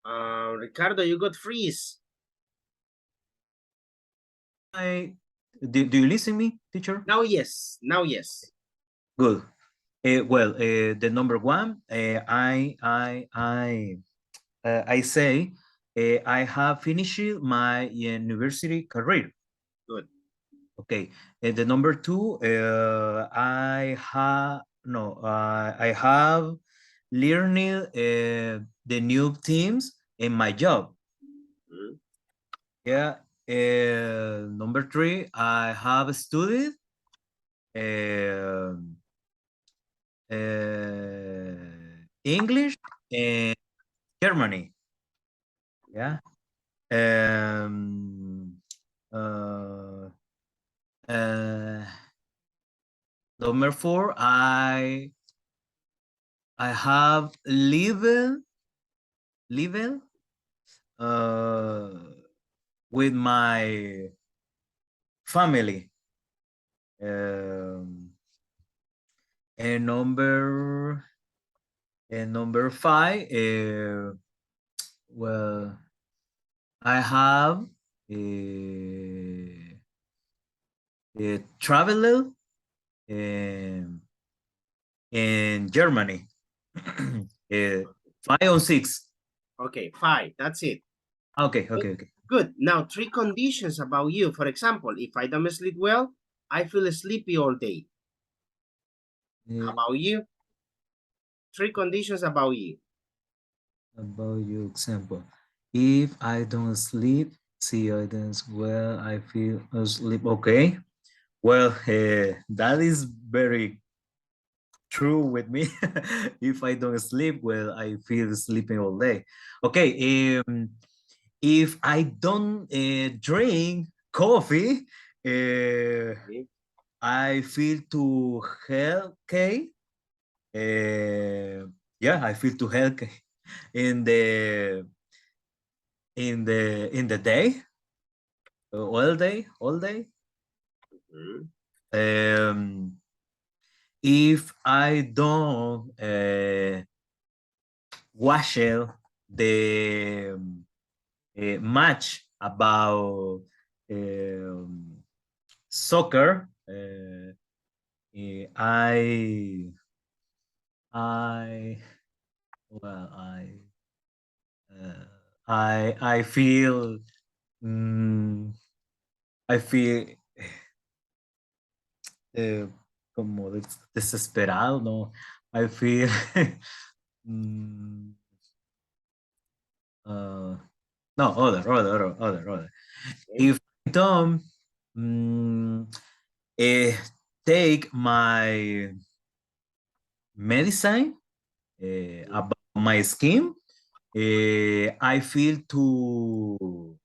Ricardo, you got freeze. Do you listen me, teacher? Now, yes. Now, yes. Good. Well, the number one, I say I have finished my university career. Good. Okay. The number two, I have learning the new teams in my job. Mm. Yeah. Number three, I have studied English and Germany. Yeah. Uh, uh, Number four, I have lived uh, with my family. And number five, well, I have traveled in Germany. 5 or 6. Okay, 5. That's it. Okay. Good. Now, 3 conditions about you. For example, if I don't sleep well, I feel sleepy all day. How about you? 3 conditions about you. About your example. If I don't sleep, I don't well, I feel asleep. Okay. Well, that is very true with me. If I don't sleep well, I feel sleeping all day. Okay. If I don't drink coffee, I feel too healthy. Yeah, I feel too healthy in the day, all day. If I don't watch the match about soccer, I well, I feel I feel como desesperado, no. I feel no, other. If I don't take my medicine about my skin, I feel to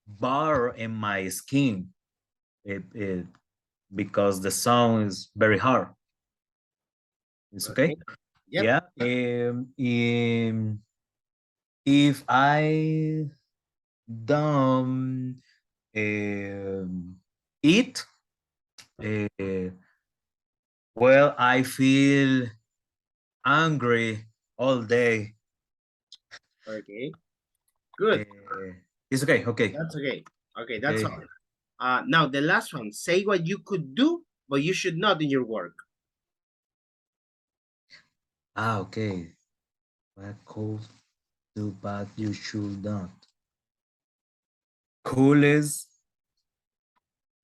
bar in my skin because the sun is very hard. It's okay? Yep. Yeah. If I don't eat, well, I feel angry all day. Okay. Good. It's okay. Okay. That's okay. Okay, that's all. Now, the last one. Say what you could do, but you should not in your work. Okay. What could do, but you should not. Could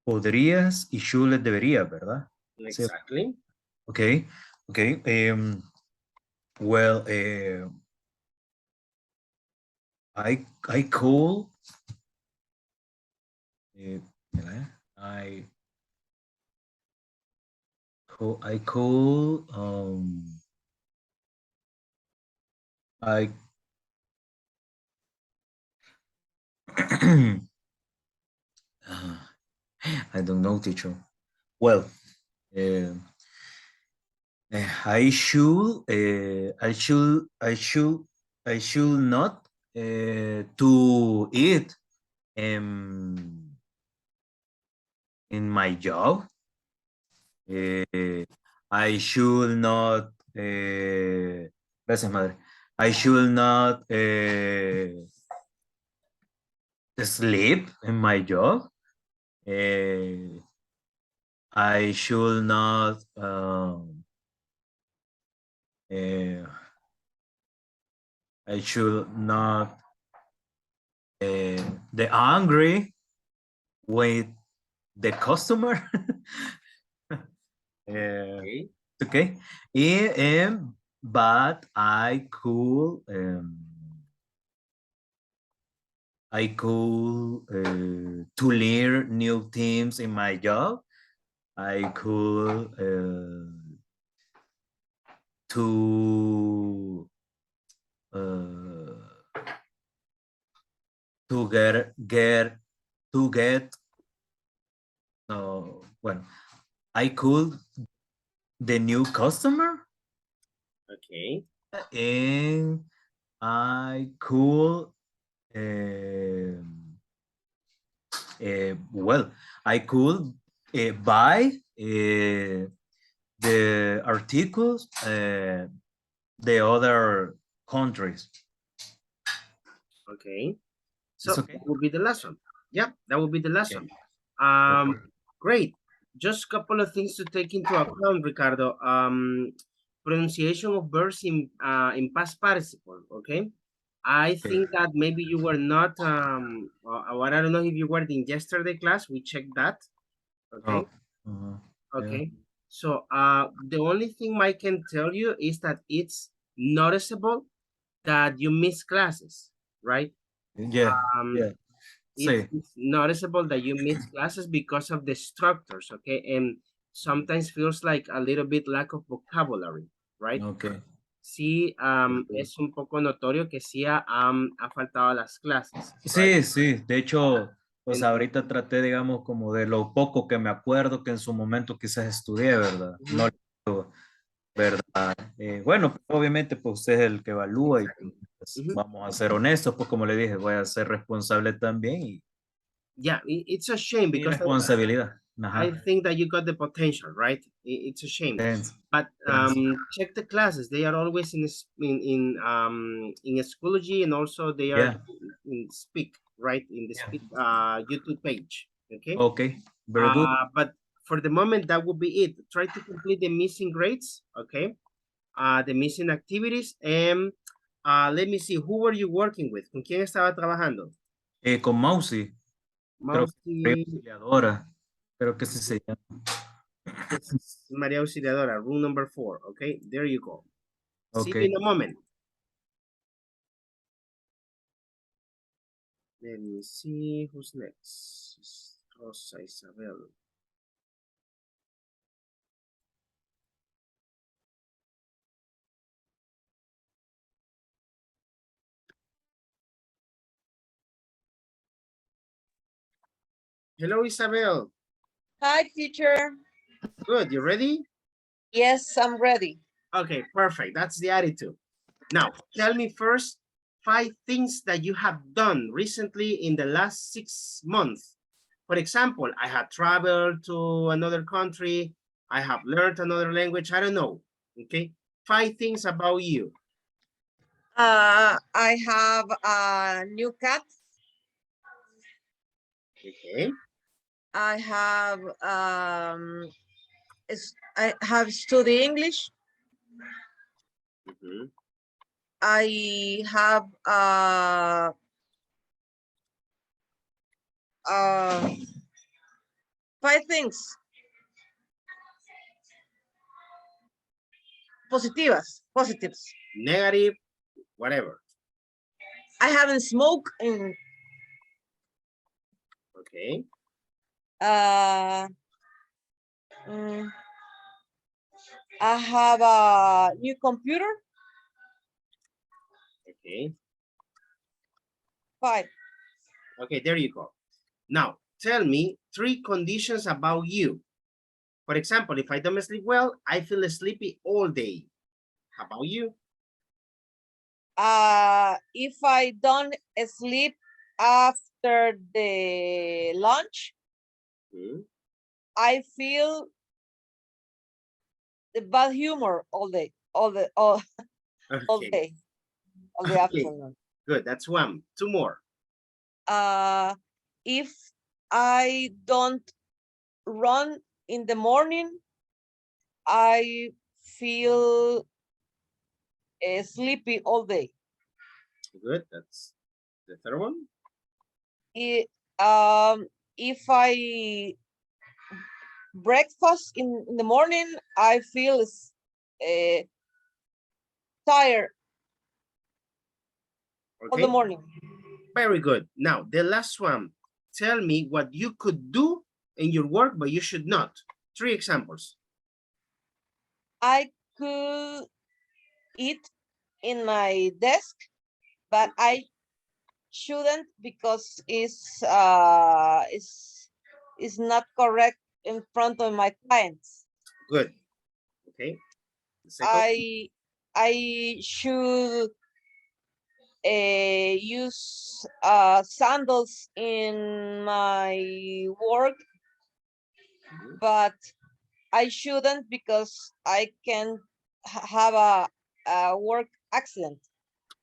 podrías y should debería, ¿verdad? Exactly. Okay. Well, I could. I could. I don't know, teacher. Well, I should not to eat in my job. I should not. Gracias, madre. I should not sleep in my job. I should not I should not the angry with the customer. Okay. Okay. But I could to learn new things in my job. I could to get well, I could the new customer Okay. and I could well, I could buy the articles the other countries. Okay. So It's okay. that would be the last one. Yeah, that would be the last Okay. one. Great. Just a couple of things to take into account, Ricardo. Pronunciation of verbs in past participle. Okay. I think that maybe you were not. Or I don't know if you were in yesterday class. We checked that. Okay. Okay. Yeah. So the only thing I can tell you is that it's noticeable that you miss classes, right? Yeah. Yeah. It's noticeable that you miss classes because of the structures, okay? And sometimes feels like a little bit lack of vocabulary, right? Okay. Sí, es un poco notorio que sí ha faltado a las clases. Sí, sí. De hecho, pues Entonces, ahorita traté, digamos, como de lo poco que me acuerdo que en su momento quizás estudié, ¿verdad? No, ¿verdad? Bueno, pues, obviamente, pues usted es el que evalúa y pues, vamos a ser honestos, pues como le dije, voy a ser responsable también y yeah, it's a shame mi because responsabilidad. I Ajá. think that you got the potential, right? It's a shame. Thanks. But check the classes. They are always in Schoology, and also they are Yeah. in Speak, right? In the Speak YouTube page. Okay. Okay. Very good. But for the moment, that would be it. Try to complete the missing grades. Okay. The missing activities, and let me see. Who were you working with? ¿Con quién estaba trabajando? Con Mousy. Creo que Mousy. auxiliadora. Creo que sí se llama. It's María Auxiliadora, room number 4. Okay, there you go. See you Okay. in a moment. Let me see who's next. Rosa Isabel. Hello, Isabel. Hi, teacher. Good, you ready? Yes, I'm ready. Okay, perfect. That's the attitude. Now, tell me first 5 things that you have done recently in the last 6 months. For example, I have traveled to another country. I have learned another language. I don't know. Okay, 5 things about you. I have a new cat. Okay. I have studied English. I have 5 things. Positives. Negative, whatever. I haven't smoked in. Okay. I have a new computer. Okay. 5. Okay, there you go. Now, tell me 3 conditions about you. For example, if I don't sleep well, I feel sleepy all day. How about you? If I don't sleep after the lunch, I feel the bad humor all day. Okay. of the Okay, afternoon. good. That's one. Two more. If I don't run in the morning, I feel sleepy all day. Good. That's the third one. If I breakfast in the morning, I feel tired all Okay. the morning. Very good. Now, the last one. Tell me what you could do in your work, but you should not. 3 examples. I could eat in my desk, but I shouldn't because it's not correct in front of my clients. Good. Okay. The second. I should use sandals in my work, but I shouldn't because I can have a work accident.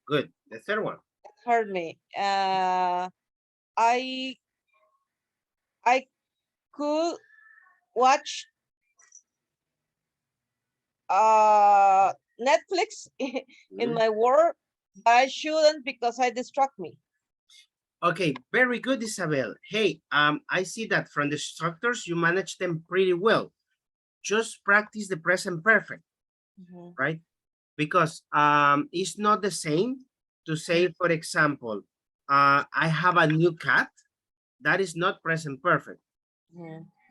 Good. The third one. Hurt me. I could watch Netflix in my work, but I shouldn't because I distract me. Okay, very good, Isabel. Hey, I see that from the structures, you manage them pretty well. Just practice the present perfect, right? Because it's not the same to say, for example, I have a new cat. That is not present perfect.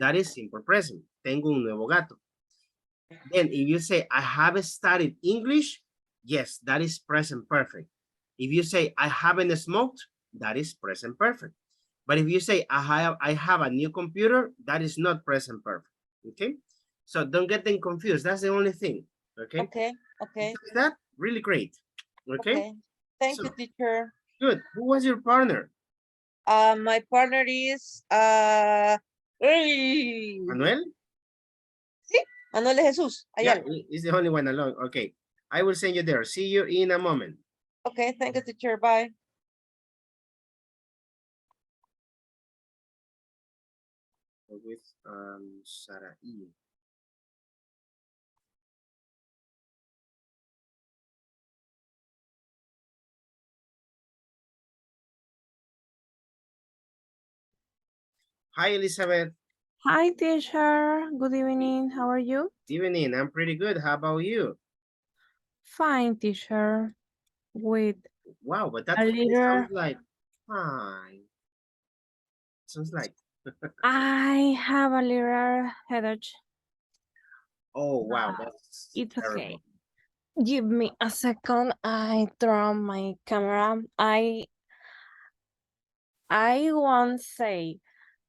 That is simple present. Tengo un nuevo gato. Then if you say, I have studied English, yes, that is present perfect. If you say, I haven't smoked, that is present perfect. But if you say, I have a new computer, that is not present perfect, okay? So don't get them confused. That's the only thing, okay? Okay. That, really great, okay? Thank you, teacher. Good. Who was your partner? My partner is Manuel? Sí, Manuel de Jesús. Yeah, he's the only one alone. Okay, I will send you there. See you in a moment. Okay, thank you, teacher. Bye. With Sarah E. Hi, Elizabeth. Hi, teacher. Good evening. How are you? Evening. I'm pretty good. How about you? Fine, teacher. With wow, but that a little, sounds like fine. Sounds like. I have a little headache. Oh wow, that's it's terrible. Okay. Give me a second. I turn on my camera. I won't say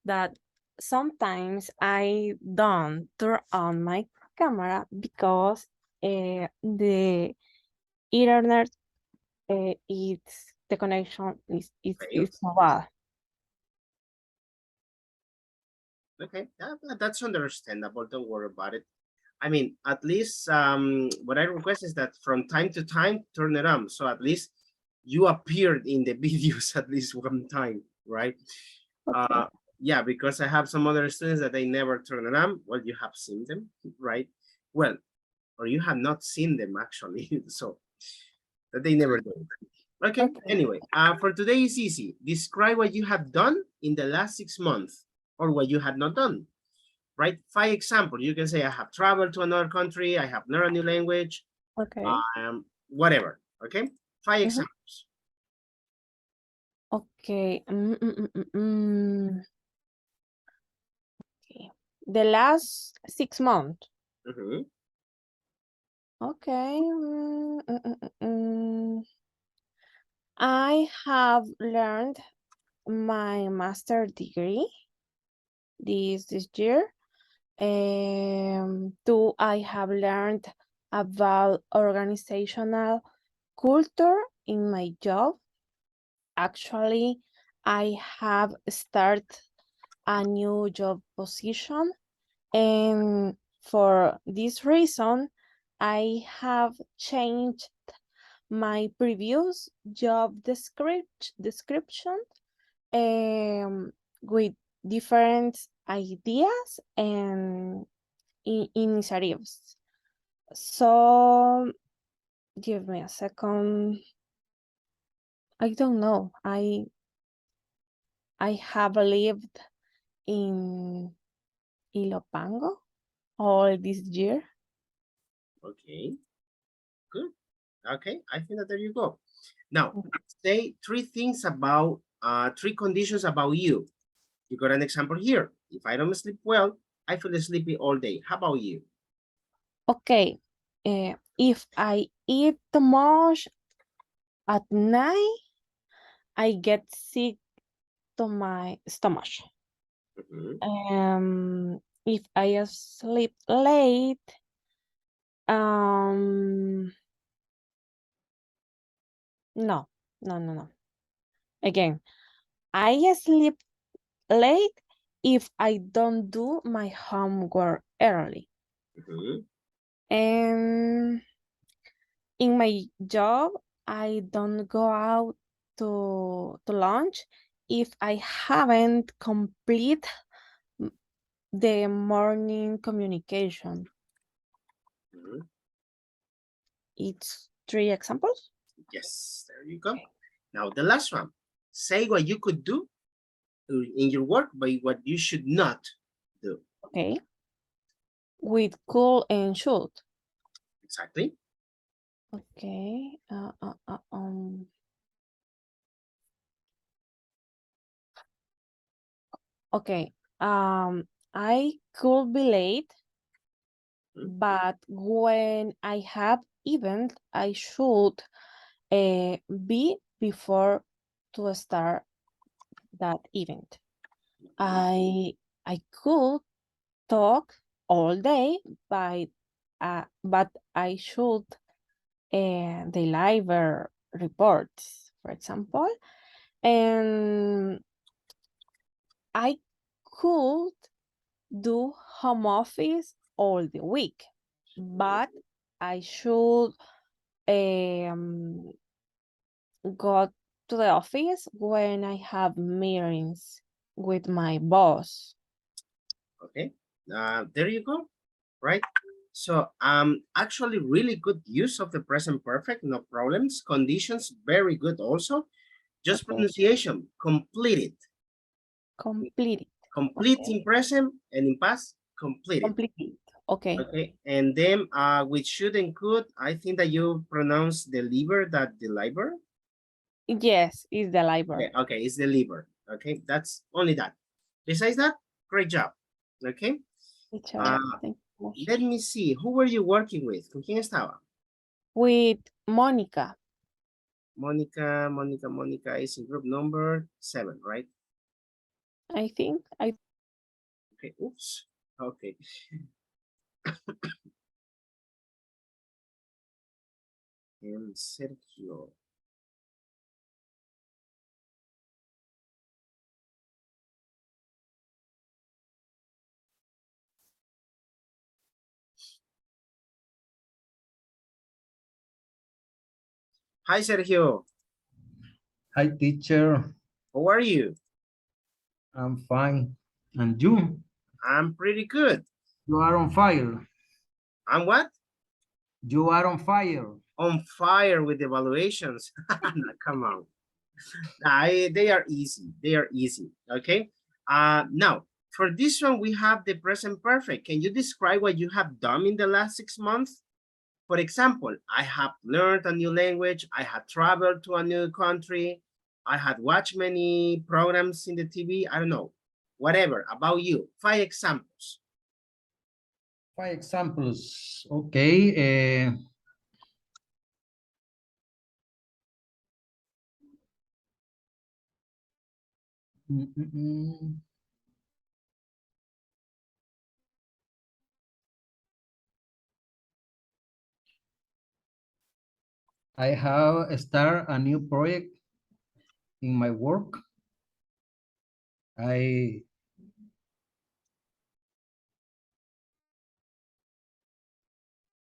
that sometimes I don't turn on my camera because the internet it's the connection is bad. Okay, that's understandable. Don't worry about it. I mean, at least what I request is that from time to time, turn it on. So at least you appeared in the videos at least one time, right? Okay. Yeah, because I have some other students that they never turn it on. Well, you have seen them, right? Well, or you have not seen them actually, so that they never do. Okay, anyway, for today is easy. Describe what you have done in the last 6 months or what you had not done. Right? 5 examples. You can say, I have traveled to another country. I have learned a new language. Okay. Whatever. Okay. 5 examples. Okay. Okay. The last 6 months. Okay. I have learned my master degree this year. Two, I have learned about organizational culture in my job. Actually, I have started a new job position, and for this reason, I have changed my previous job description with different ideas and initiatives. So give me a second. I don't know. I have lived in Ilopango all this year. Okay, good. Okay, I think that there you go. Now, say three things about, three conditions about you. You got an example here. If I don't sleep well, I feel sleepy all day. How about you? Okay, if I eat too much at night, I get sick to my stomach. If I sleep late, no. Again, I sleep late if I don't do my homework early. And in my job, I don't go out to lunch if I haven't complete the morning communication. It's three examples. Yes, there you go. Now the last one. Say what you could do in your work, but what you should not do. Okay. With cool and should. Exactly. Okay. Okay. I could be late, but when I have event, I should be before to start that event. I could talk all day, but I should deliver reports, for example, and I could do home office all the week, but I should go to the office when I have meetings with my boss. Okay, there you go, right? So actually really good use of the present perfect, no problems. Conditions, very good also. Just pronunciation, completed. Completed. Complete in present and in past, completed. Completed. Okay. Okay, and then which should include, I think that you pronounce deliver, that deliver. Yes, it's the library. Okay, it's deliver. Okay, that's only that. Besides that, great job. Okay. Let me see. Who were you working with? ¿Con quién estaba? With Monica. Monica is in group number 7, right? I think. Okay, oops. Okay. And Sergio. Hi, Sergio. Hi, teacher. How are you? I'm fine. And you? I'm pretty good. You are on fire. I'm what? You are on fire. On fire with evaluations. Come on. They are easy. They are easy. Okay. Now, for this one, we have the present perfect. Can you describe what you have done in the last 6 months? For example, I have learned a new language. I had traveled to a new country. I had watched many programs in the TV. I don't know. Whatever. About you. 5 examples. 5 examples. Okay. I have started a new project in my work. I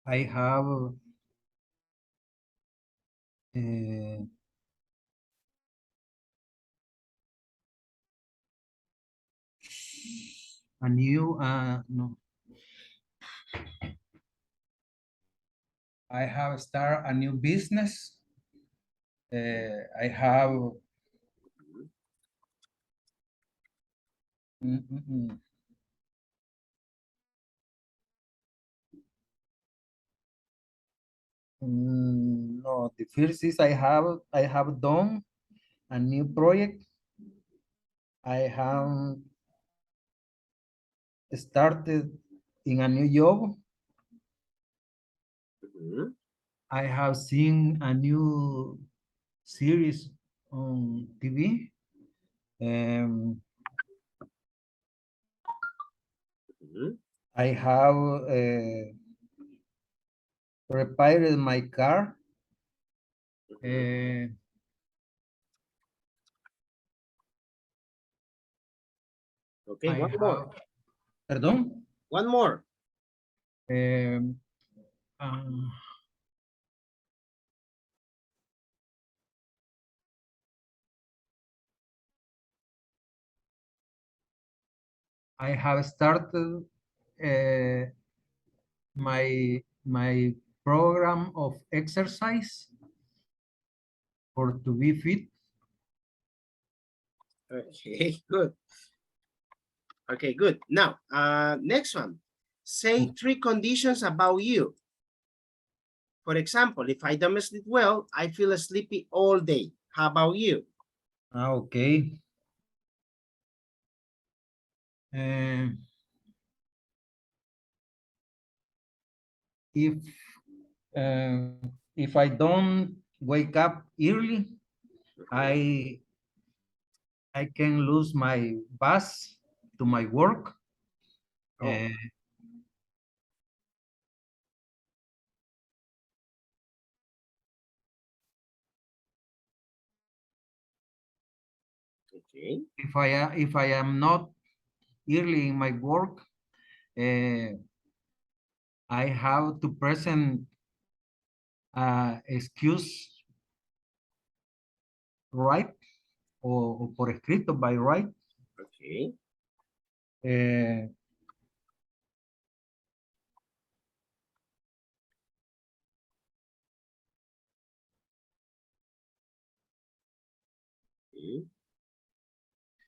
have Uh, a new, no. I have started a new business. I have mm, mm, mm. No, the first is I have done a new project. I have started in a new job. I have seen a new series on TV. I have repaired my car. Okay, I one have, more. perdón. One more. Um, I have started my program of exercise for to be fit. Okay, good. Okay, good. Now, next one. Say 3 conditions about you. For example, if I don't sleep well, I feel sleepy all day. How about you? Okay. If I don't wake up early, I can lose my bus to my work. Oh. Okay. If I am not early in my work, I have to present excuse right o por escrito by right. Okay.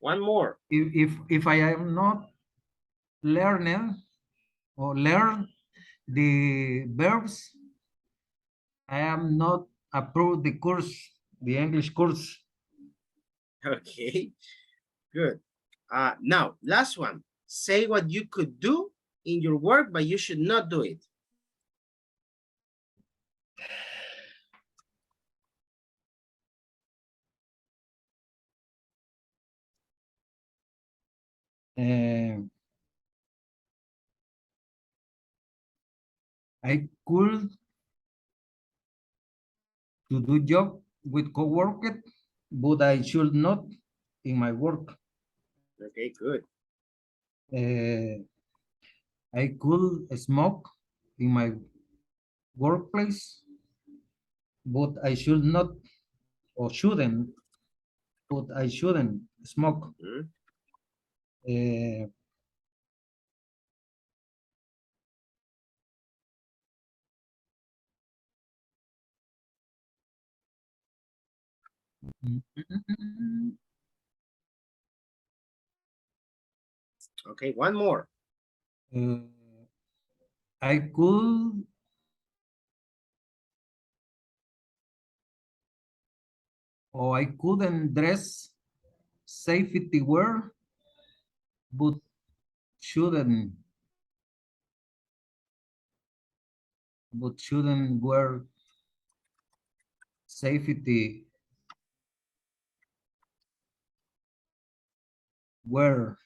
One more. If I am not learning or learn the verbs, I am not approved the course, the English course. Okay, good. Now, last one. Say what you could do in your work, but you should not do it. I could to do job with coworker, but I should not in my work. Okay, good. I could smoke in my workplace, but I should not or shouldn't, but I shouldn't smoke. Okay, one more. I could or I couldn't dress safety wear, but shouldn't wear safety wear.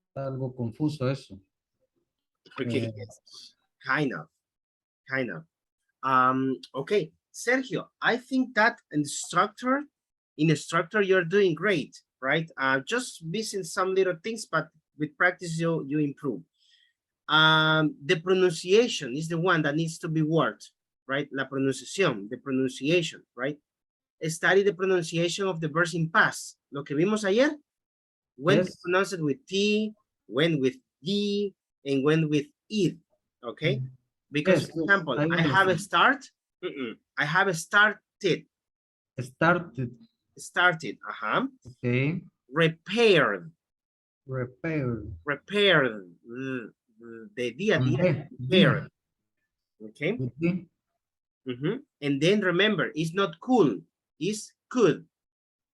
Está algo confuso eso. Okay, yes. Kind of. Okay, Sergio, I think that in structure, you're doing great, right? Just missing some little things, but with practice, you improve. The pronunciation is the one that needs to be worked, right? La pronunciación, the pronunciation, right? Study the pronunciation of the verbs in past. Lo que vimos ayer, when to pronounce it with T, when with D, and when with it, okay? Because, for example, I have a start, I have a started. Started, Okay. Repaired. Repaired. Repaired. The día a día. Repaired. Okay. And then remember, it's not cool, it's could.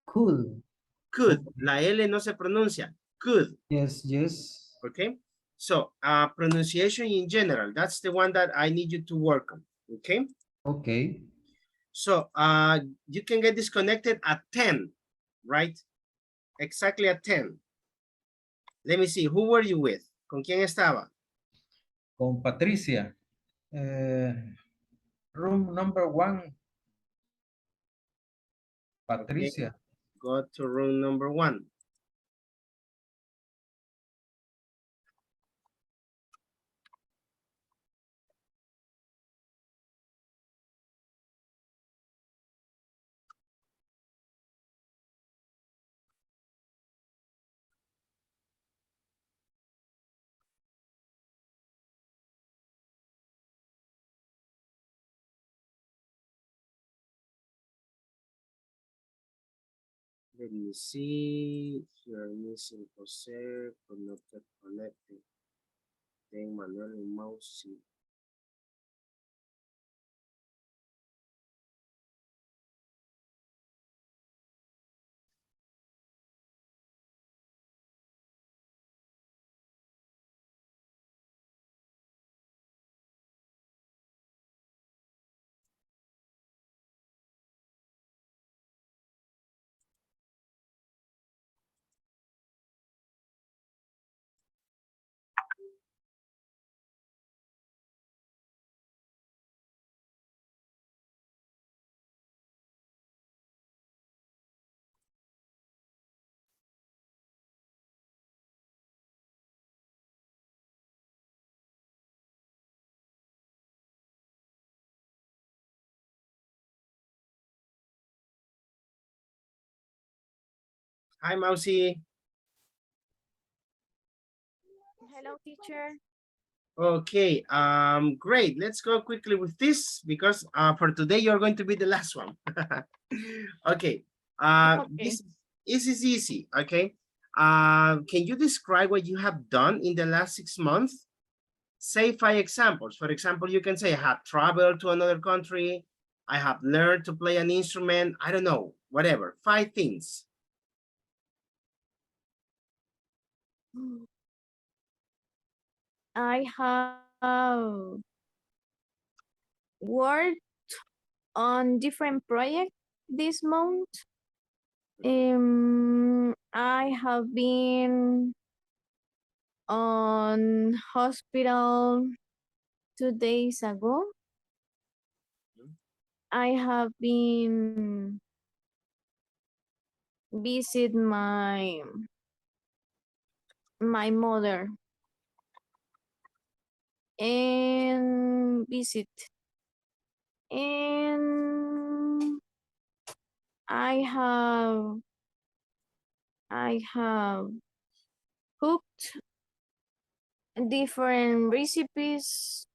Cool. Could. La L no se pronuncia. Could. Yes, yes. Okay. So pronunciation in general, that's the one that I need you to work on. Okay. Okay. So you can get disconnected at 10, right? Exactly at 10. Let me see, who were you with? ¿Con quién estaba? Con Patricia. Room number 1. Patricia. Okay. Go to room number 1. Let me see. You're missing Jose, connected. Then Manuel and Mousy. Hi, Mousy. Hello, teacher. Okay, great. Let's go quickly with this because for today you're going to be the last one. Okay, Okay. this is easy, okay? Can you describe what you have done in the last 6 months? Say 5 examples. For example, you can say I have traveled to another country, I have learned to play an instrument, I don't know, whatever, 5 things. I have worked on different projects this month. I have been on hospital 2 days ago. I have been visit my mother and visit, and I have cooked different recipes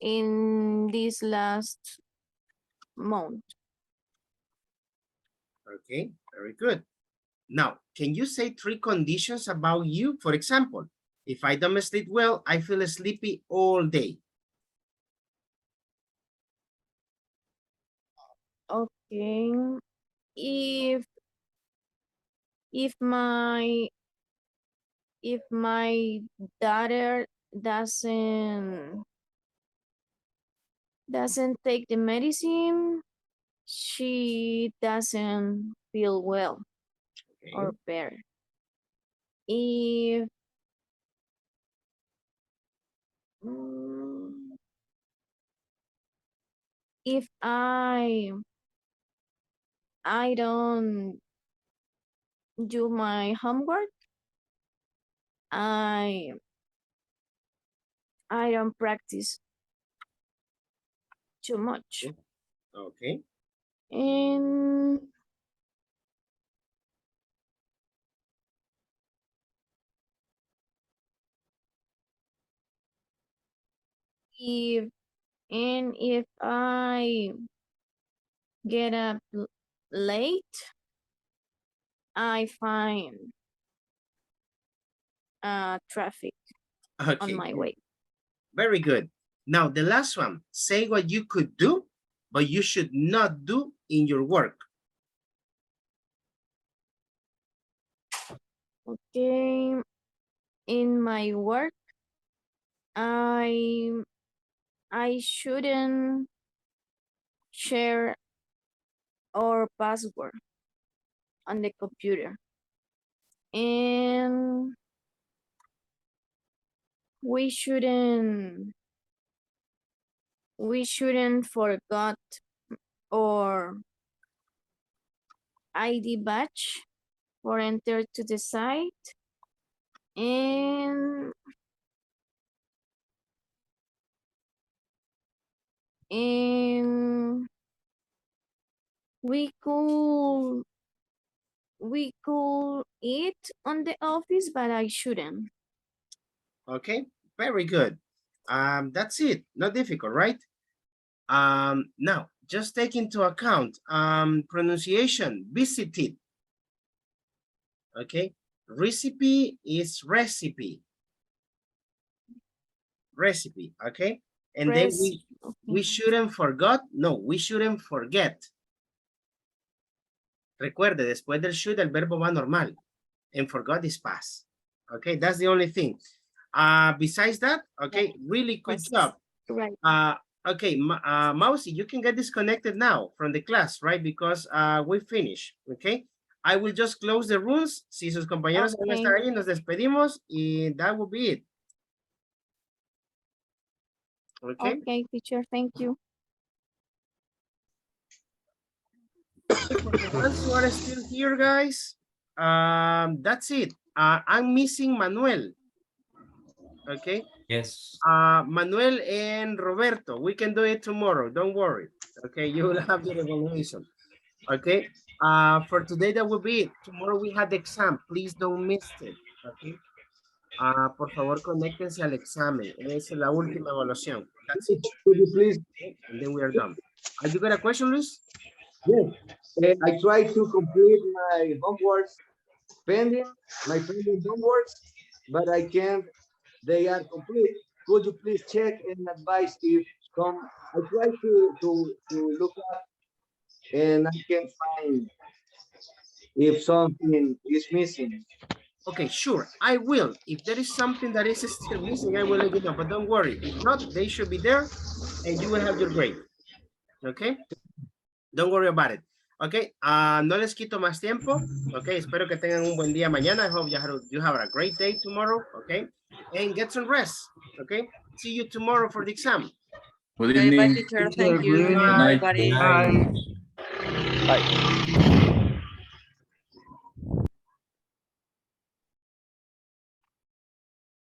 in this last month. Okay, very good. Now, can you say 3 conditions about you? For example, if I don't sleep well, I feel sleepy all day. Okay. If my daughter doesn't take the medicine, she doesn't feel well or better. If if I don't do my homework, I don't practice. too much. Okay. And if I get up late, I find traffic on Okay. my way. Very good. Now the last one, say what you could do, but you should not do in your work. Okay. In my work, I shouldn't share our password on the computer. And we shouldn't forget our ID badge for enter to the site. And we could eat on the office, but I shouldn't. Okay, very good. That's it, not difficult, right? Now, just take into account pronunciation, visited. Okay, recipe is recipe. Recipe, okay? And then we shouldn't forget, no, we shouldn't forget. Recuerde, después del should, el verbo va normal. And forgot is past. Okay, that's the only thing. Besides that, okay, really good job. Right. Okay, Mousy, you can get disconnected now from the class, right? Because we finished, okay? I will just close the rooms. Si sus compañeros van a estar ahí, nos despedimos y that will be it. Okay. Okay, teacher, thank you. Once you are still here, guys, that's it. I'm missing Manuel. Okay. Yes. Manuel and Roberto, we can do it tomorrow. Don't worry. Okay, you will have your evaluation. Okay. For today, that will be it. Tomorrow we have the exam. Please don't miss it. Okay. Por favor, conéctense al examen. Es la última evaluación. That's it. Could you please? Okay, and then we are done. You got a question, Luis? Yes. I tried to complete my homeworks pending, my pending homeworks, but I can't. They are complete. Could you please check and advise if some? I try to look up, and I can't find if something is missing. Okay, sure, I will. If there is something that is still missing, I will let you know, but don't worry. If not, they should be there and you will have your grade. Okay? Don't worry about it. Okay, no les quito más tiempo. Okay, espero que tengan un buen día mañana. I hope you have a great day tomorrow. Okay, and get some rest. Okay, see you tomorrow for the exam. Good evening. Bye, teacher. Thank you. Good evening, Bye. everybody. Bye. Bye.